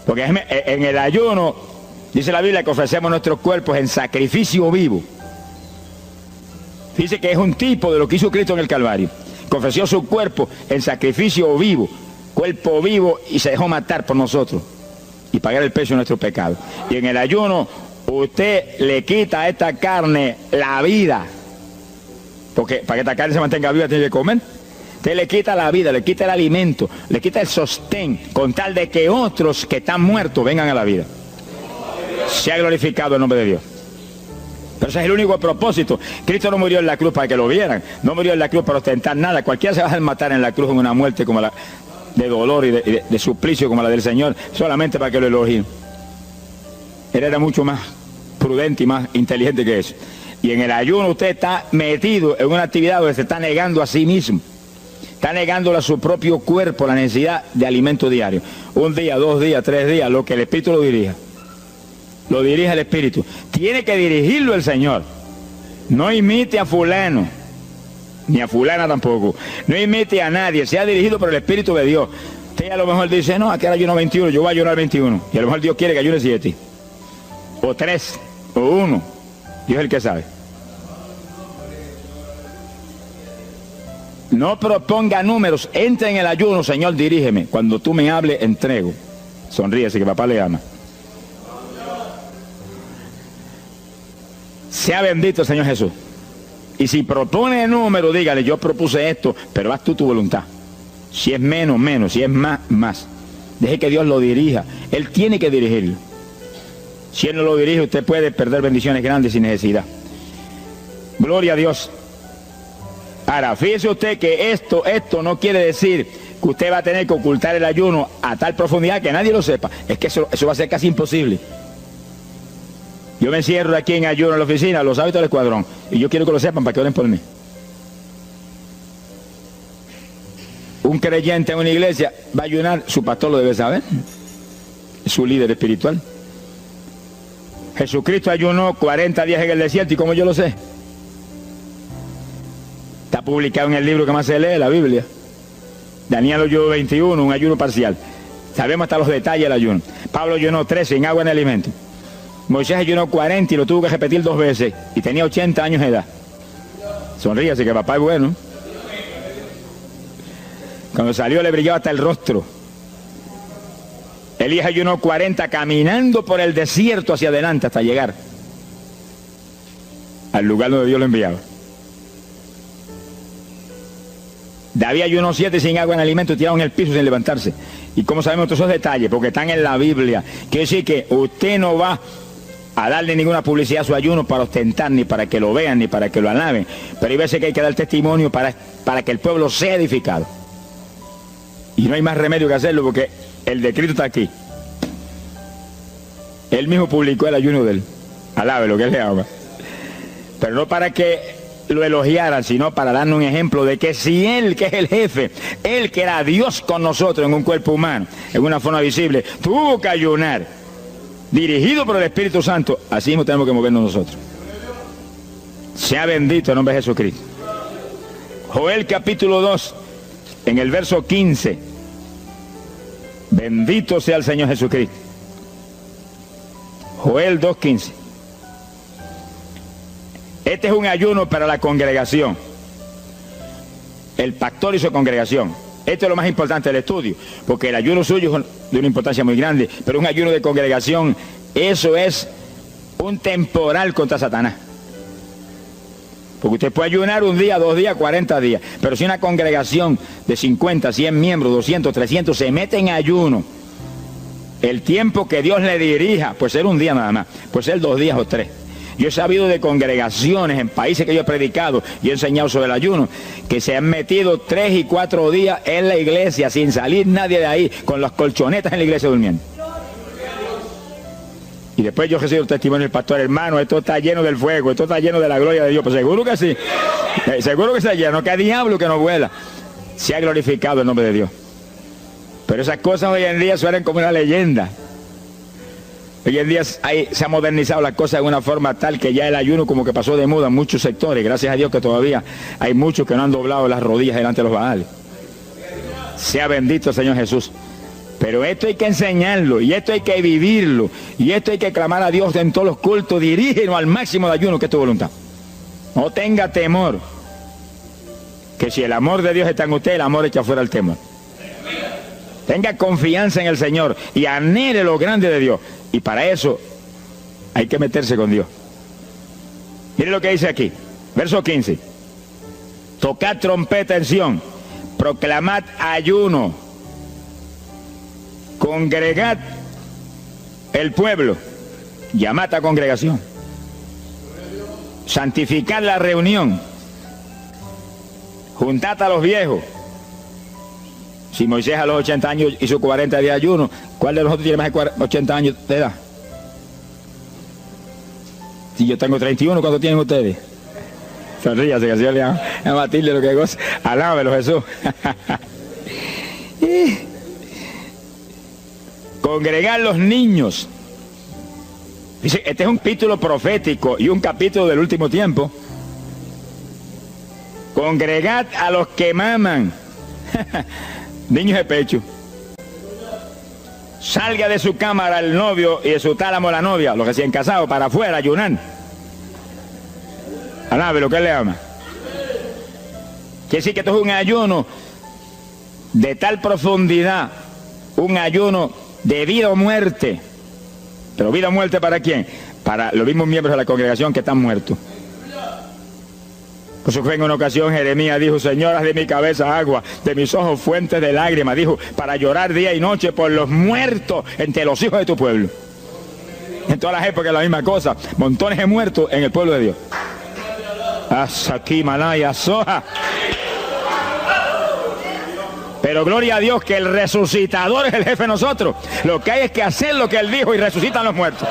Porque en el ayuno, dice la Biblia, que ofrecemos nuestros cuerpos en sacrificio vivo. Dice que es un tipo de lo que hizo Cristo en el Calvario, que ofreció su cuerpo en sacrificio vivo, cuerpo vivo, y se dejó matar por nosotros y pagar el precio de nuestro pecado. Y en el ayuno usted le quita a esta carne la vida, porque para que esta carne se mantenga viva tiene que comer. Usted le quita la vida, le quita el alimento, le quita el sostén, con tal de que otros que están muertos vengan a la vida. Se ha glorificado el nombre de Dios. Pero ese es el único propósito. Cristo no murió en la cruz para que lo vieran, no murió en la cruz para ostentar nada. Cualquiera se va a matar en la cruz en una muerte como la de dolor y de suplicio como la del Señor, solamente para que lo elogien. Él era mucho más prudente y más inteligente que eso. Y en el ayuno usted está metido en una actividad donde se está negando a sí mismo. Está negándole a su propio cuerpo la necesidad de alimento diario. Un día, 2 días, 3 días, lo que el Espíritu lo dirija. Lo dirige el Espíritu. Tiene que dirigirlo el Señor. No imite a fulano, ni a fulana tampoco. No imite a nadie, sea dirigido por el Espíritu de Dios. Usted a lo mejor dice, no, aquí era ayuno 21, yo voy a ayunar 21. Y a lo mejor Dios quiere que ayune 7. O 3, o 1. Dios es el que sabe. No proponga números, entre en el ayuno, Señor, dirígeme. Cuando tú me hables, entrego. Sonríese que papá le ama. Sea bendito el Señor Jesús. Y si propone número, dígale, yo propuse esto, pero haz tú tu voluntad. Si es menos, menos, si es más, más. Deje que Dios lo dirija. Él tiene que dirigirlo. Si Él no lo dirige, usted puede perder bendiciones grandes sin necesidad. Gloria a Dios. Ahora, fíjese usted que esto no quiere decir que usted va a tener que ocultar el ayuno a tal profundidad que nadie lo sepa. Es que eso va a ser casi imposible. Yo me encierro aquí en ayuno en la oficina, los hábitos del escuadrón, y yo quiero que lo sepan para que oren por mí. Un creyente en una iglesia va a ayunar, su pastor lo debe saber, es su líder espiritual. Jesucristo ayunó 40 días en el desierto, ¿y cómo yo lo sé? Está publicado en el libro que más se lee, la Biblia. Daniel ayunó 21, un ayuno parcial. Sabemos hasta los detalles del ayuno. Pablo ayunó 13 sin agua ni alimento. Moisés ayunó 40 y lo tuvo que repetir 2 veces. Y tenía 80 años de edad. Sonríase que papá es bueno. Cuando salió le brillaba hasta el rostro. Elías ayunó 40 caminando por el desierto hacia adelante hasta llegar al lugar donde Dios lo enviaba. David ayunó 7 sin agua en alimento, tirado en el piso sin levantarse. ¿Y cómo sabemos todos esos detalles? Porque están en la Biblia. Quiere decir que usted no va a darle ninguna publicidad a su ayuno para ostentar, ni para que lo vean, ni para que lo alaben. Pero hay veces que hay que dar testimonio para que el pueblo sea edificado. Y no hay más remedio que hacerlo porque el decreto está aquí. Él mismo publicó el ayuno de él. Alabe lo que él le ama. Pero no para que lo elogiaran, sino para darnos un ejemplo de que si Él, que es el jefe, Él que era Dios con nosotros en un cuerpo humano, en una forma visible, tuvo que ayunar, dirigido por el Espíritu Santo, así mismo tenemos que movernos nosotros. Sea bendito el nombre de Jesucristo. Joel capítulo 2, en el verso 15. Bendito sea el Señor Jesucristo. Joel 2:15. Este es un ayuno para la congregación. El pastor y su congregación. Esto es lo más importante del estudio, porque el ayuno suyo es de una importancia muy grande, pero un ayuno de congregación, eso es un temporal contra Satanás. Porque usted puede ayunar 1 día, 2 días, 40 días, pero si una congregación de 50, 100 miembros, 200, 300 se mete en ayuno, el tiempo que Dios le dirija, puede ser 1 día nada más, puede ser 2 días o 3. Yo he sabido de congregaciones en países que yo he predicado y he enseñado sobre el ayuno, que se han metido 3 y 4 días en la iglesia sin salir nadie de ahí, con las colchonetas en la iglesia durmiendo. Y después yo recibo el testimonio del pastor, hermano, esto está lleno del fuego, esto está lleno de la gloria de Dios. Pues seguro que sí, seguro que está lleno, que hay diablo que no vuela. Se ha glorificado el nombre de Dios. Pero esas cosas hoy en día suenan como una leyenda. Hoy en día se ha modernizado las cosas de una forma tal que ya el ayuno como que pasó de moda en muchos sectores. Gracias a Dios que todavía hay muchos que no han doblado las rodillas delante de los baales. Sea bendito el Señor Jesús. Pero esto hay que enseñarlo, y esto hay que vivirlo, y esto hay que clamar a Dios en todos los cultos. Dirígenos al máximo de ayuno, que es tu voluntad. No tenga temor, que si el amor de Dios está en usted, el amor echa fuera el temor. Tenga confianza en el Señor y anhele lo grande de Dios. Y para eso hay que meterse con Dios. Mire lo que dice aquí, verso 15. Tocad trompeta en Sión, proclamad ayuno, congregad el pueblo, llamad a congregación, santificad la reunión, juntad a los viejos. Si Moisés a los 80 años hizo 40 días de ayuno, ¿cuál de nosotros tiene más de 80 años de edad? Si yo tengo 31, ¿cuánto tienen ustedes? Sonríase, que el Señor le ama a Matilde lo que goza. Alábelo, Jesús. Congregar los niños. Dice, este es un capítulo profético y un capítulo del último tiempo. Congregad a los que maman. Niños de pecho. Salga de su cámara el novio y de su tálamo la novia, los recién casados, para afuera, ayunar. Alabe lo que él le ama. Quiere decir que esto es un ayuno de tal profundidad, un ayuno de vida o muerte. Pero vida o muerte ¿para quién? Para los mismos miembros de la congregación que están muertos. Por eso fue en una ocasión Jeremías dijo, Señor, haz de mi cabeza agua, de mis ojos fuentes de lágrimas, dijo, para llorar día y noche por los muertos entre los hijos de tu pueblo. En todas las épocas la misma cosa, montones de muertos en el pueblo de Dios. Asaki Malaya Soja. Pero gloria a Dios que el resucitador es el jefe de nosotros. Lo que hay es que hacer lo que él dijo y resucitan los muertos.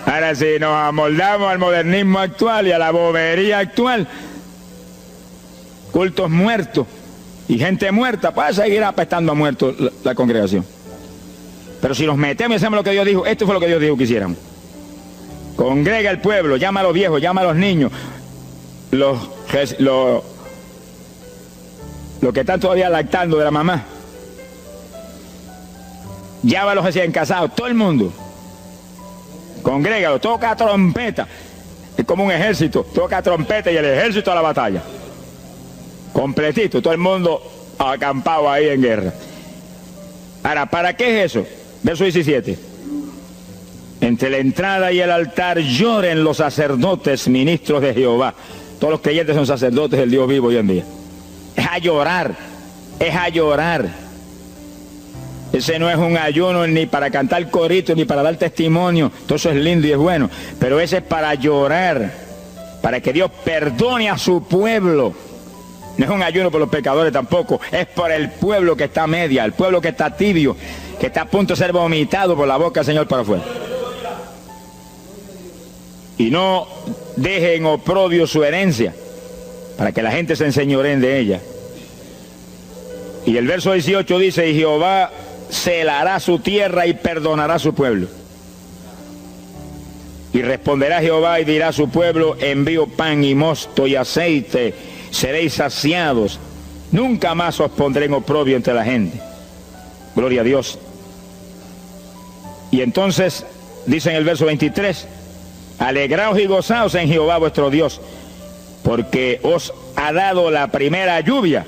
Ahora si nos amoldamos al modernismo actual y a la bobería actual, cultos muertos y gente muerta, pues seguir apestando a muertos la congregación. Pero si nos metemos y hacemos lo que Dios dijo, esto fue lo que Dios dijo que hiciéramos. Congrega el pueblo, llama a los viejos, llama a los niños, los que están todavía lactando de la mamá. Llama a los recién casados, todo el mundo. Congrégalo, toca trompeta. Es como un ejército, toca trompeta y el ejército a la batalla. Completito, todo el mundo acampado ahí en guerra. Ahora, ¿para qué es eso? Verso 17. Entre la entrada y el altar lloren los sacerdotes, ministros de Jehová. Todos los creyentes son sacerdotes del Dios vivo hoy en día. Es a llorar, es a llorar. Ese no es un ayuno ni para cantar corito, ni para dar testimonio. Todo eso es lindo y es bueno. Pero ese es para llorar, para que Dios perdone a su pueblo. No es un ayuno por los pecadores tampoco. Es por el pueblo que está a media, el pueblo que está tibio, que está a punto de ser vomitado por la boca del Señor para afuera. Y no dejen oprobio su herencia, para que la gente se enseñoreen de ella. Y el verso 18 dice, y Jehová celará su tierra y perdonará su pueblo. Y responderá Jehová y dirá a su pueblo, envío pan y mosto y aceite, seréis saciados. Nunca más os pondré en oprobio entre la gente. Gloria a Dios. Y entonces, dice en el verso 23, alegraos y gozaos en Jehová vuestro Dios, porque os ha dado la primera lluvia,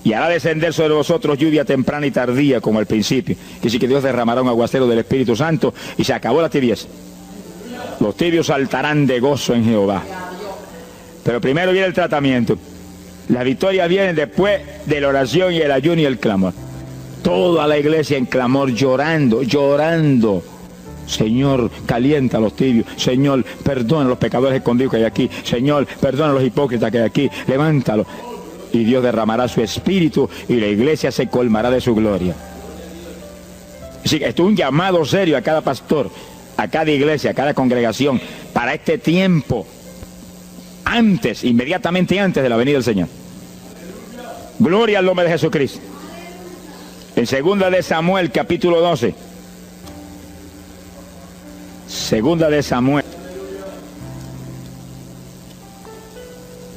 y hará descender sobre vosotros lluvia temprana y tardía como al principio. Quiere decir que Dios derramará un aguacero del Espíritu Santo y se acabó la tibieza. Los tibios saltarán de gozo en Jehová. Pero primero viene el tratamiento. La victoria viene después de la oración y el ayuno y el clamor. Toda la iglesia en clamor, llorando, llorando. Señor, calienta a los tibios. Señor, perdona a los pecadores escondidos que hay aquí. Señor, perdona a los hipócritas que hay aquí. Levántalo. Y Dios derramará su espíritu y la iglesia se colmará de su gloria. Así que esto es un llamado serio a cada pastor, a cada iglesia, a cada congregación, para este tiempo, antes, inmediatamente antes de la venida del Señor. Gloria al nombre de Jesucristo. En 2 de Samuel, capítulo 12. 2 de Samuel,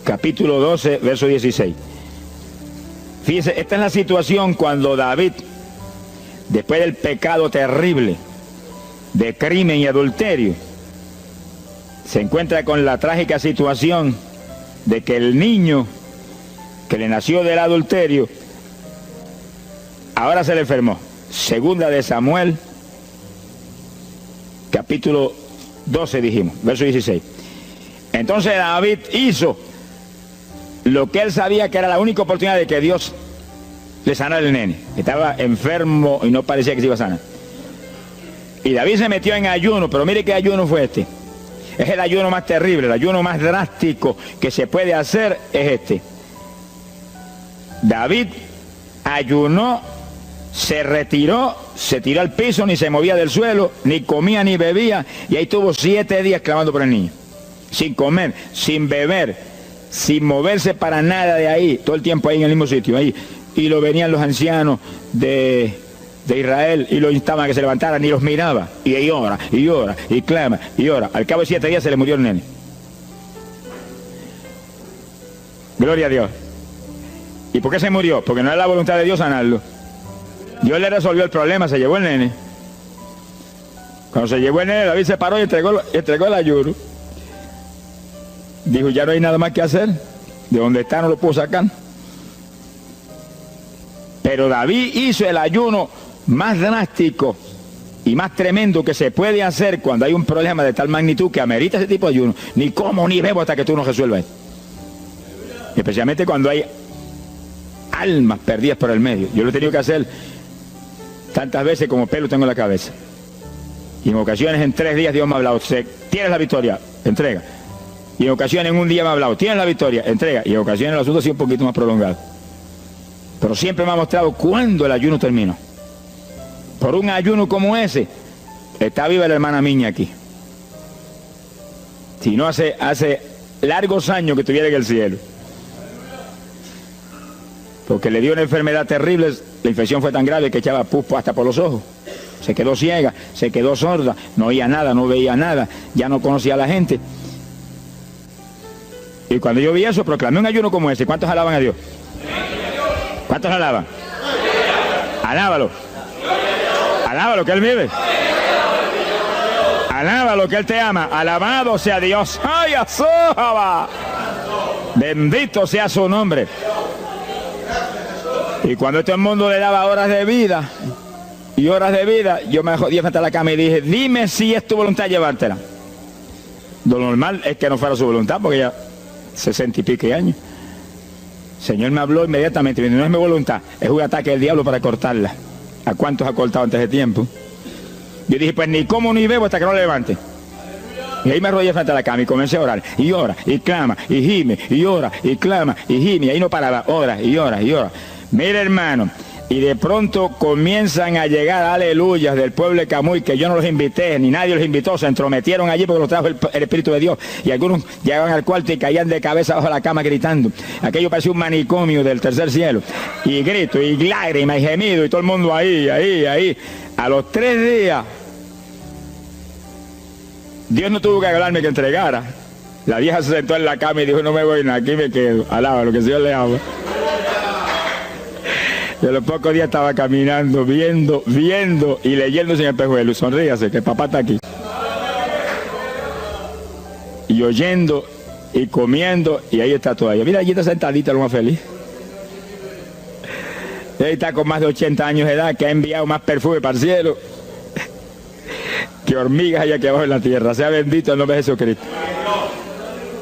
capítulo 12, verso 16. Fíjense, esta es la situación cuando David, después del pecado terrible de crimen y adulterio, se encuentra con la trágica situación de que el niño que le nació del adulterio ahora se le enfermó. 2 de Samuel, capítulo 12 dijimos, verso 16. Entonces David hizo lo que él sabía que era la única oportunidad de que Dios le sanara al nene. Estaba enfermo y no parecía que se iba a sanar. Y David se metió en ayuno, pero mire qué ayuno fue este. Es el ayuno más terrible, el ayuno más drástico que se puede hacer es este. David ayunó se retiró, se tiró al piso, ni se movía del suelo, ni comía ni bebía, y ahí estuvo 7 días clamando por el niño. Sin comer, sin beber, sin moverse para nada de ahí, todo el tiempo ahí en el mismo sitio, ahí. Y lo venían los ancianos de Israel y lo instaban a que se levantara, ni los miraba. Y ahí ora, y ora, y clama, y ora. Al cabo de 7 días se le murió el nene. Gloria a Dios. ¿Y por qué se murió? Porque no era la voluntad de Dios sanarlo. Dios le resolvió el problema, se llevó el nene. Cuando se llevó el nene, David se paró y entregó el ayuno. Dijo, ya no hay nada más que hacer. De donde está no lo puedo sacar. Pero David hizo el ayuno más drástico y más tremendo que se puede hacer cuando hay un problema de tal magnitud que amerita ese tipo de ayuno. Ni como ni bebo hasta que tú no resuelvas. Especialmente cuando hay almas perdidas por el medio. Yo lo he tenido que hacer tantas veces como pelo tengo en la cabeza. Y en ocasiones en 3 días Dios me ha hablado, tienes la victoria, entrega. Y en ocasiones en un día me ha hablado, tienes la victoria, entrega. Y en ocasiones el asunto ha sido un poquito más prolongado. Pero siempre me ha mostrado cuándo el ayuno terminó. Por un ayuno como ese, está viva la hermana Miña aquí. Si no hace largos años que estuviera en el cielo. Porque le dio una enfermedad terrible, la infección fue tan grave que echaba pus hasta por los ojos. Se quedó ciega, se quedó sorda, no oía nada, no veía nada, ya no conocía a la gente. Y cuando yo vi eso, proclamé un ayuno como ese. ¿Cuántos alaban a Dios? ¿Cuántos alaban? Alábalo. Alábalo, que Él vive. Alábalo, que Él te ama. Alabado sea Dios. ¡Ay, azójaba! Bendito sea su nombre. Y cuando este mundo le daba horas de vida y horas de vida, yo me jodí frente a la cama y dije, dime si es tu voluntad llevártela. Lo normal es que no fuera su voluntad, porque ya 60 y pico años. El Señor me habló inmediatamente, no es mi voluntad, es un ataque del diablo para cortarla. ¿A cuántos ha cortado antes de tiempo? Yo dije, pues ni como ni bebo hasta que no le levante. Y ahí me arrodillé frente a la cama y comencé a orar. Y ora, y clama, y gime, y ora, y clama, y gime. Y ahí no paraba, ora, y ora, y ora. Mira, hermano, y de pronto comienzan a llegar aleluyas del pueblo de Camuy, que yo no los invité, ni nadie los invitó, se entrometieron allí porque los trajo el Espíritu de Dios, y algunos llegaban al cuarto y caían de cabeza bajo la cama gritando. Aquello parecía un manicomio del tercer cielo, y grito, y lágrimas, y gemido, y todo el mundo ahí. A los 3 días, Dios no tuvo que hablarme que entregara. La vieja se sentó en la cama y dijo, no me voy nada, aquí me quedo. Alaba lo que el Señor le ama. Y a los pocos días estaba caminando, viendo y leyéndose en el espejuelo. Sonríase, que papá está aquí. Y oyendo y comiendo, y ahí está todavía. Mira, allí está sentadita, lo más feliz. Y ahí está con más de 80 años de edad, que ha enviado más perfume para el cielo que hormigas hay aquí abajo en la tierra. Sea bendito el nombre de Jesucristo.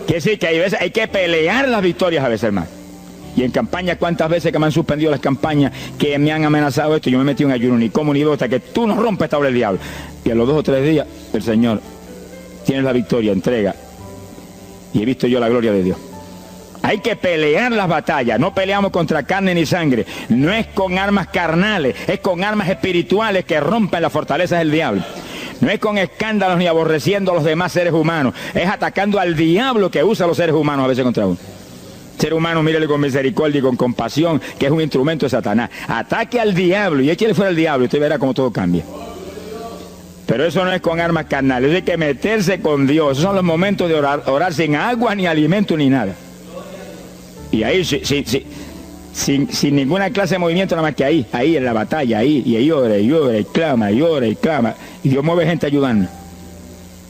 Que sí, que hay que pelear las victorias a veces, hermano. Y en campaña, ¿cuántas veces que me han suspendido las campañas, que me han amenazado esto? Yo me metí en ayuno, ni como ni bebo, hasta que tú no rompes esta obra del diablo. Y a los 2 o 3 días, el Señor, tienes la victoria, entrega. Y he visto yo la gloria de Dios. Hay que pelear las batallas, no peleamos contra carne ni sangre. No es con armas carnales, es con armas espirituales que rompen las fortalezas del diablo. No es con escándalos ni aborreciendo a los demás seres humanos, es atacando al diablo que usa a los seres humanos a veces contra uno. Ser humano, mírele con misericordia y con compasión, que es un instrumento de Satanás. Ataque al diablo y échale fuera al diablo y usted verá cómo todo cambia. Pero eso no es con armas carnales, hay que meterse con Dios. Esos son los momentos de orar sin agua, ni alimento, ni nada. Y ahí, sin ninguna clase de movimiento, nada más que ahí en la batalla, y ahí ora, y clama, y ora, y clama. Y Dios mueve gente ayudando.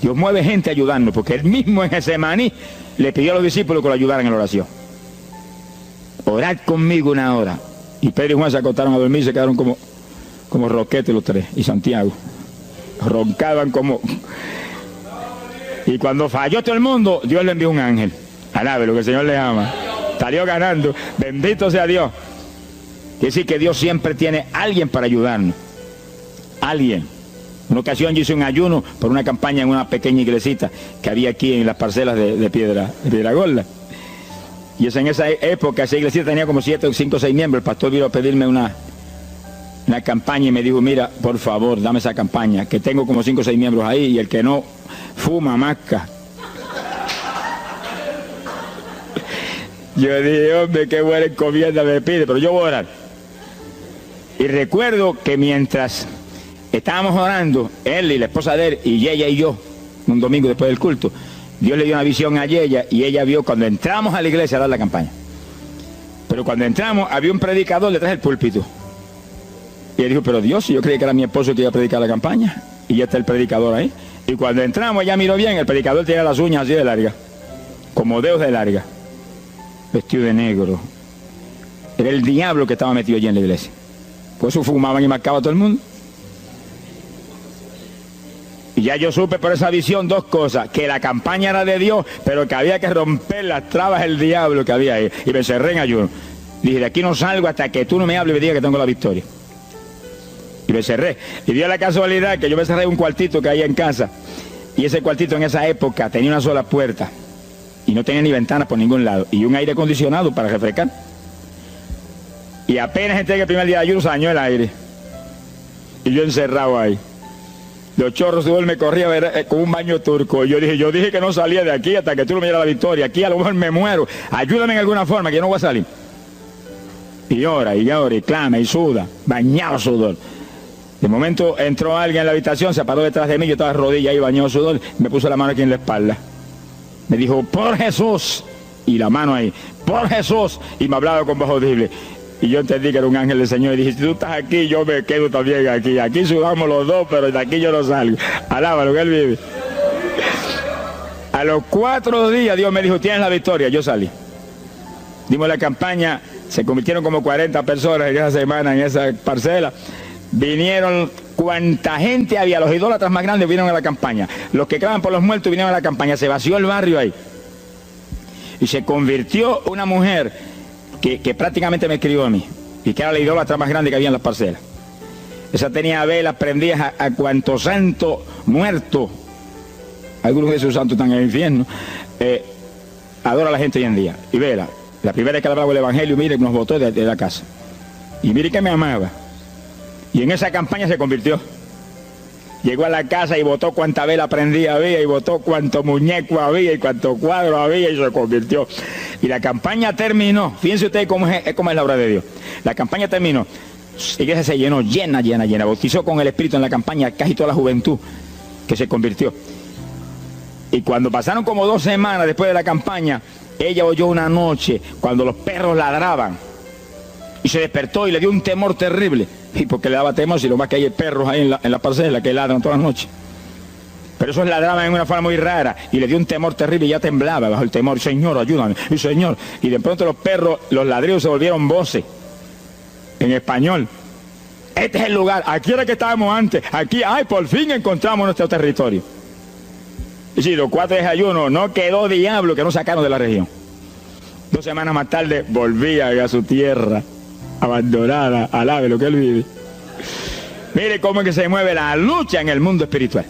Dios mueve gente ayudando, porque Él mismo en Getsemaní le pidió a los discípulos que lo ayudaran en la oración. Orad conmigo 1 hora. Y Pedro y Juan se acostaron a dormir y se quedaron como roquetes los 3. Y Santiago. Roncaban como... Y cuando falló todo el mundo, Dios le envió un ángel. Alabe lo que el Señor le ama. Salió ganando. Bendito sea Dios. Quiere decir que Dios siempre tiene alguien para ayudarnos. Alguien. Una ocasión yo hice un ayuno por una campaña en una pequeña iglesita que había aquí en las parcelas de Piedra Gorda. Y en esa época esa iglesia tenía como 7, 5 o 6 miembros. El pastor vino a pedirme una campaña y me dijo, mira, por favor, dame esa campaña, que tengo como 5 o 6 miembros ahí y el que no fuma, masca. Yo dije, hombre, qué buena encomienda me pide, pero yo voy a orar. Y recuerdo que mientras estábamos orando, él y la esposa de él, y ella y yo, un domingo después del culto, Dios le dio una visión a ella y ella vio cuando entramos a la iglesia a dar la campaña. Pero cuando entramos había un predicador detrás del púlpito. Y él dijo, pero Dios, yo creí que era mi esposo que iba a predicar la campaña. Y ya está el predicador ahí. Y cuando entramos, ella miró bien, el predicador tenía las uñas así de larga, como dedos de larga, vestido de negro. Era el diablo que estaba metido allí en la iglesia. Por eso fumaban y marcaban a todo el mundo. Y ya yo supe por esa visión 2 cosas, que la campaña era de Dios, pero que había que romper las trabas del diablo que había ahí. Y me cerré en ayuno. Dije, de aquí no salgo hasta que tú no me hables y me digas que tengo la victoria. Y me cerré. Y dio la casualidad que yo me cerré en un cuartito que había en casa. Y ese cuartito en esa época tenía una sola puerta. Y no tenía ni ventanas por ningún lado. Y un aire acondicionado para refrescar. Y apenas entré el primer día de ayuno, se dañó el aire. Y yo encerrado ahí. Los chorros de me corría a ver con un baño turco. Y yo dije que no salía de aquí hasta que tú no me dieras la victoria. Aquí a lo mejor me muero. Ayúdame en alguna forma que yo no voy a salir. Y llora, y clama, y suda. Bañado sudor. De momento entró alguien en la habitación, se paró detrás de mí, yo estaba de rodillas ahí bañado sudor, me puso la mano aquí en la espalda. Me dijo, por Jesús. Y la mano ahí, por Jesús. Y me hablaba con voz audible. Y yo entendí que era un ángel del Señor y dije, si tú estás aquí, yo me quedo también aquí. Aquí sudamos los dos, pero de aquí yo no salgo. Alábalo, que él vive. A los 4 días Dios me dijo, tienes la victoria. Yo salí. Dimos la campaña, se convirtieron como 40 personas en esa semana, en esa parcela. Vinieron cuanta gente había, los idólatras más grandes vinieron a la campaña. Los que claman por los muertos vinieron a la campaña. Se vació el barrio ahí. Y se convirtió una mujer que prácticamente me escribió a mí, y que era la idólatra más grande que había en las parcelas. Esa tenía velas prendidas a cuanto santo muerto, algunos de esos santos están en el infierno, adora a la gente hoy en día. Y vela, la primera vez que hablaba el evangelio, mire, nos botó de la casa. Y mire que me amaba. Y en esa campaña se convirtió. Llegó a la casa y botó cuanta vela prendida había, y botó cuanto muñeco había, y cuanto cuadro había, y se convirtió. Y la campaña terminó. Fíjense ustedes cómo es la obra de Dios. La campaña terminó. La iglesia se llenó, llena. Bautizó con el Espíritu en la campaña casi toda la juventud que se convirtió. Y cuando pasaron como 2 semanas después de la campaña, ella oyó una noche cuando los perros ladraban. Y se despertó y le dio un temor terrible. Y porque le daba temor, si lo más que hay perros ahí en la parcela que ladran todas las noches. Pero esos ladraban en una forma muy rara y le dio un temor terrible y ya temblaba bajo el temor. Señor, ayúdame, y Señor. Y de pronto los perros, los ladridos se volvieron voces en español. Este es el lugar, aquí era que estábamos antes, aquí, ay, por fin encontramos nuestro territorio. Y si los 4 días de ayuno, no quedó diablo que no sacaron de la región. 2 semanas más tarde volvía a su tierra abandonada, alabe lo que él vive. Mire cómo es que se mueve la lucha en el mundo espiritual,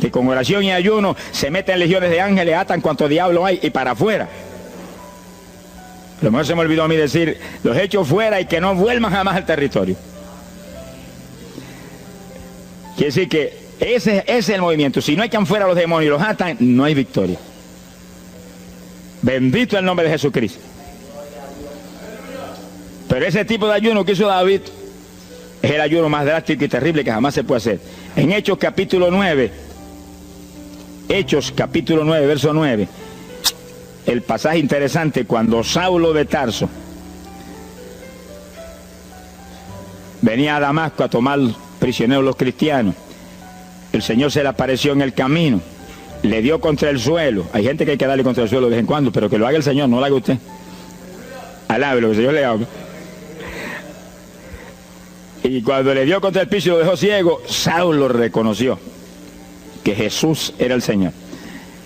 que con oración y ayuno se meten legiones de ángeles, atan cuanto diablo hay y para afuera. A lo mejor se me olvidó a mí decir, los echo fuera y que no vuelvan jamás al territorio. Quiere decir que ese es el movimiento. Si no echan fuera a los demonios y los atan, no hay victoria. Bendito el nombre de Jesucristo. Pero ese tipo de ayuno que hizo David es el ayuno más drástico y terrible que jamás se puede hacer. En Hechos capítulo 9, verso 9, el pasaje interesante, cuando Saulo de Tarso venía a Damasco a tomar prisioneros los cristianos, el Señor se le apareció en el camino, le dio contra el suelo. Hay gente que hay que darle contra el suelo de vez en cuando, pero que lo haga el Señor, no lo haga usted. Alabe lo que el Señor le haga. Y cuando le dio contra el piso y lo dejó ciego, Saulo reconoció que Jesús era el Señor.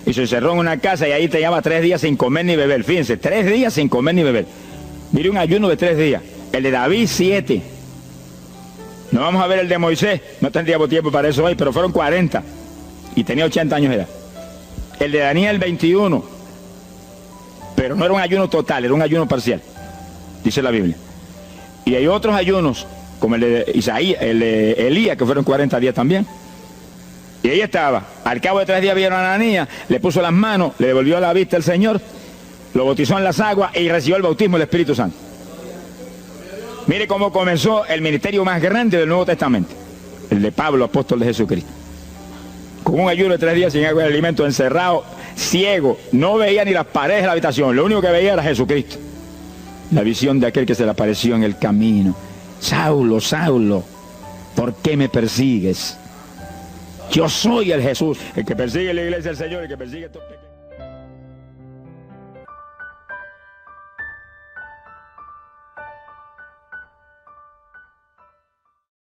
Y se encerró en una casa y ahí te lleva 3 días sin comer ni beber. Fíjense, 3 días sin comer ni beber. Mire, un ayuno de 3 días. El de David, 7. No vamos a ver el de Moisés, no tendríamos tiempo para eso hoy, pero fueron 40. Y tenía 80 años de edad. El de Daniel, 21. Pero no era un ayuno total, era un ayuno parcial, dice la Biblia. Y hay otros ayunos, como el de Isaías, el de Elías, que fueron 40 días también. Y ahí estaba. Al cabo de 3 días vieron a Ananías, le puso las manos, le devolvió la vista al Señor, lo bautizó en las aguas y recibió el bautismo del Espíritu Santo. Mire cómo comenzó el ministerio más grande del Nuevo Testamento, el de Pablo, apóstol de Jesucristo. Con un ayuno de 3 días sin agua y alimento, encerrado, ciego, no veía ni las paredes de la habitación, lo único que veía era Jesucristo. La visión de aquel que se le apareció en el camino. Saulo, Saulo, ¿por qué me persigues? Yo soy el Jesús, el que persigue la iglesia del Señor, el que persigue estos pecados.